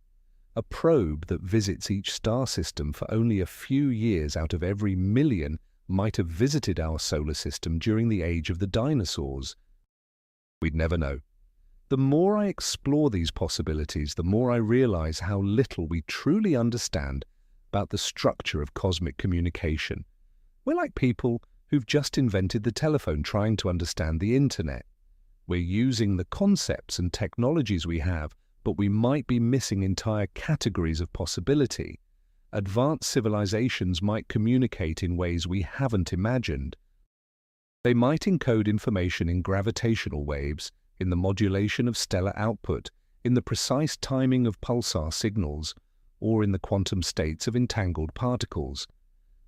S1: A probe that visits each star system for only a few years out of every million might have visited our solar system during the age of the dinosaurs. We'd never know. The more I explore these possibilities, the more I realize how little we truly understand about the structure of cosmic communication. We're like people who've just invented the telephone trying to understand the internet. We're using the concepts and technologies we have, but we might be missing entire categories of possibility. Advanced civilizations might communicate in ways we haven't imagined. They might encode information in gravitational waves, in the modulation of stellar output, in the precise timing of pulsar signals, or in the quantum states of entangled particles.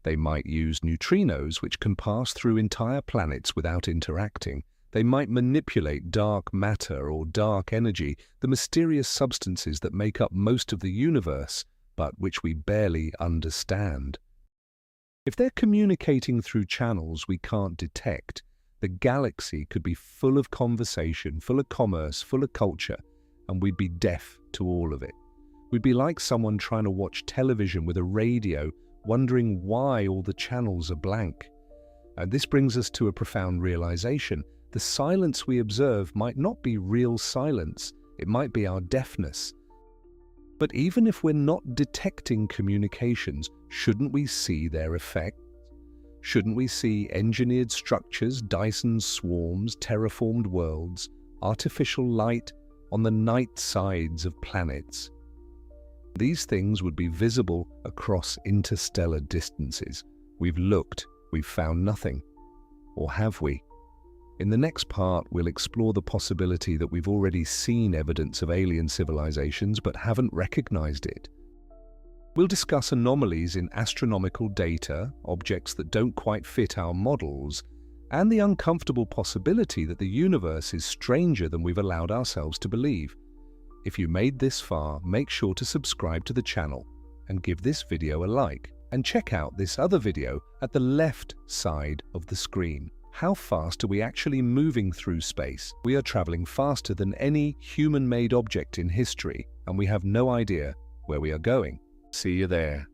S1: They might use neutrinos, which can pass through entire planets without interacting. They might manipulate dark matter or dark energy, the mysterious substances that make up most of the universe, but which we barely understand. If they're communicating through channels we can't detect, the galaxy could be full of conversation, full of commerce, full of culture, and we'd be deaf to all of it. We'd be like someone trying to watch television with a radio, wondering why all the channels are blank. And this brings us to a profound realization. The silence we observe might not be real silence, it might be our deafness. But even if we're not detecting communications, shouldn't we see their effect? Shouldn't we see engineered structures, Dyson swarms, terraformed worlds, artificial light on the night sides of planets? These things would be visible across interstellar distances. We've looked, we've found nothing. Or have we? In the next part, we'll explore the possibility that we've already seen evidence of alien civilizations but haven't recognized it. We'll discuss anomalies in astronomical data, objects that don't quite fit our models, and the uncomfortable possibility that the universe is stranger than we've allowed ourselves to believe. If you made this far, make sure to subscribe to the channel and give this video a like. And check out this other video at the left side of the screen. How fast are we actually moving through space? We are traveling faster than any human-made object in history, and we have no idea where we are going. See you there.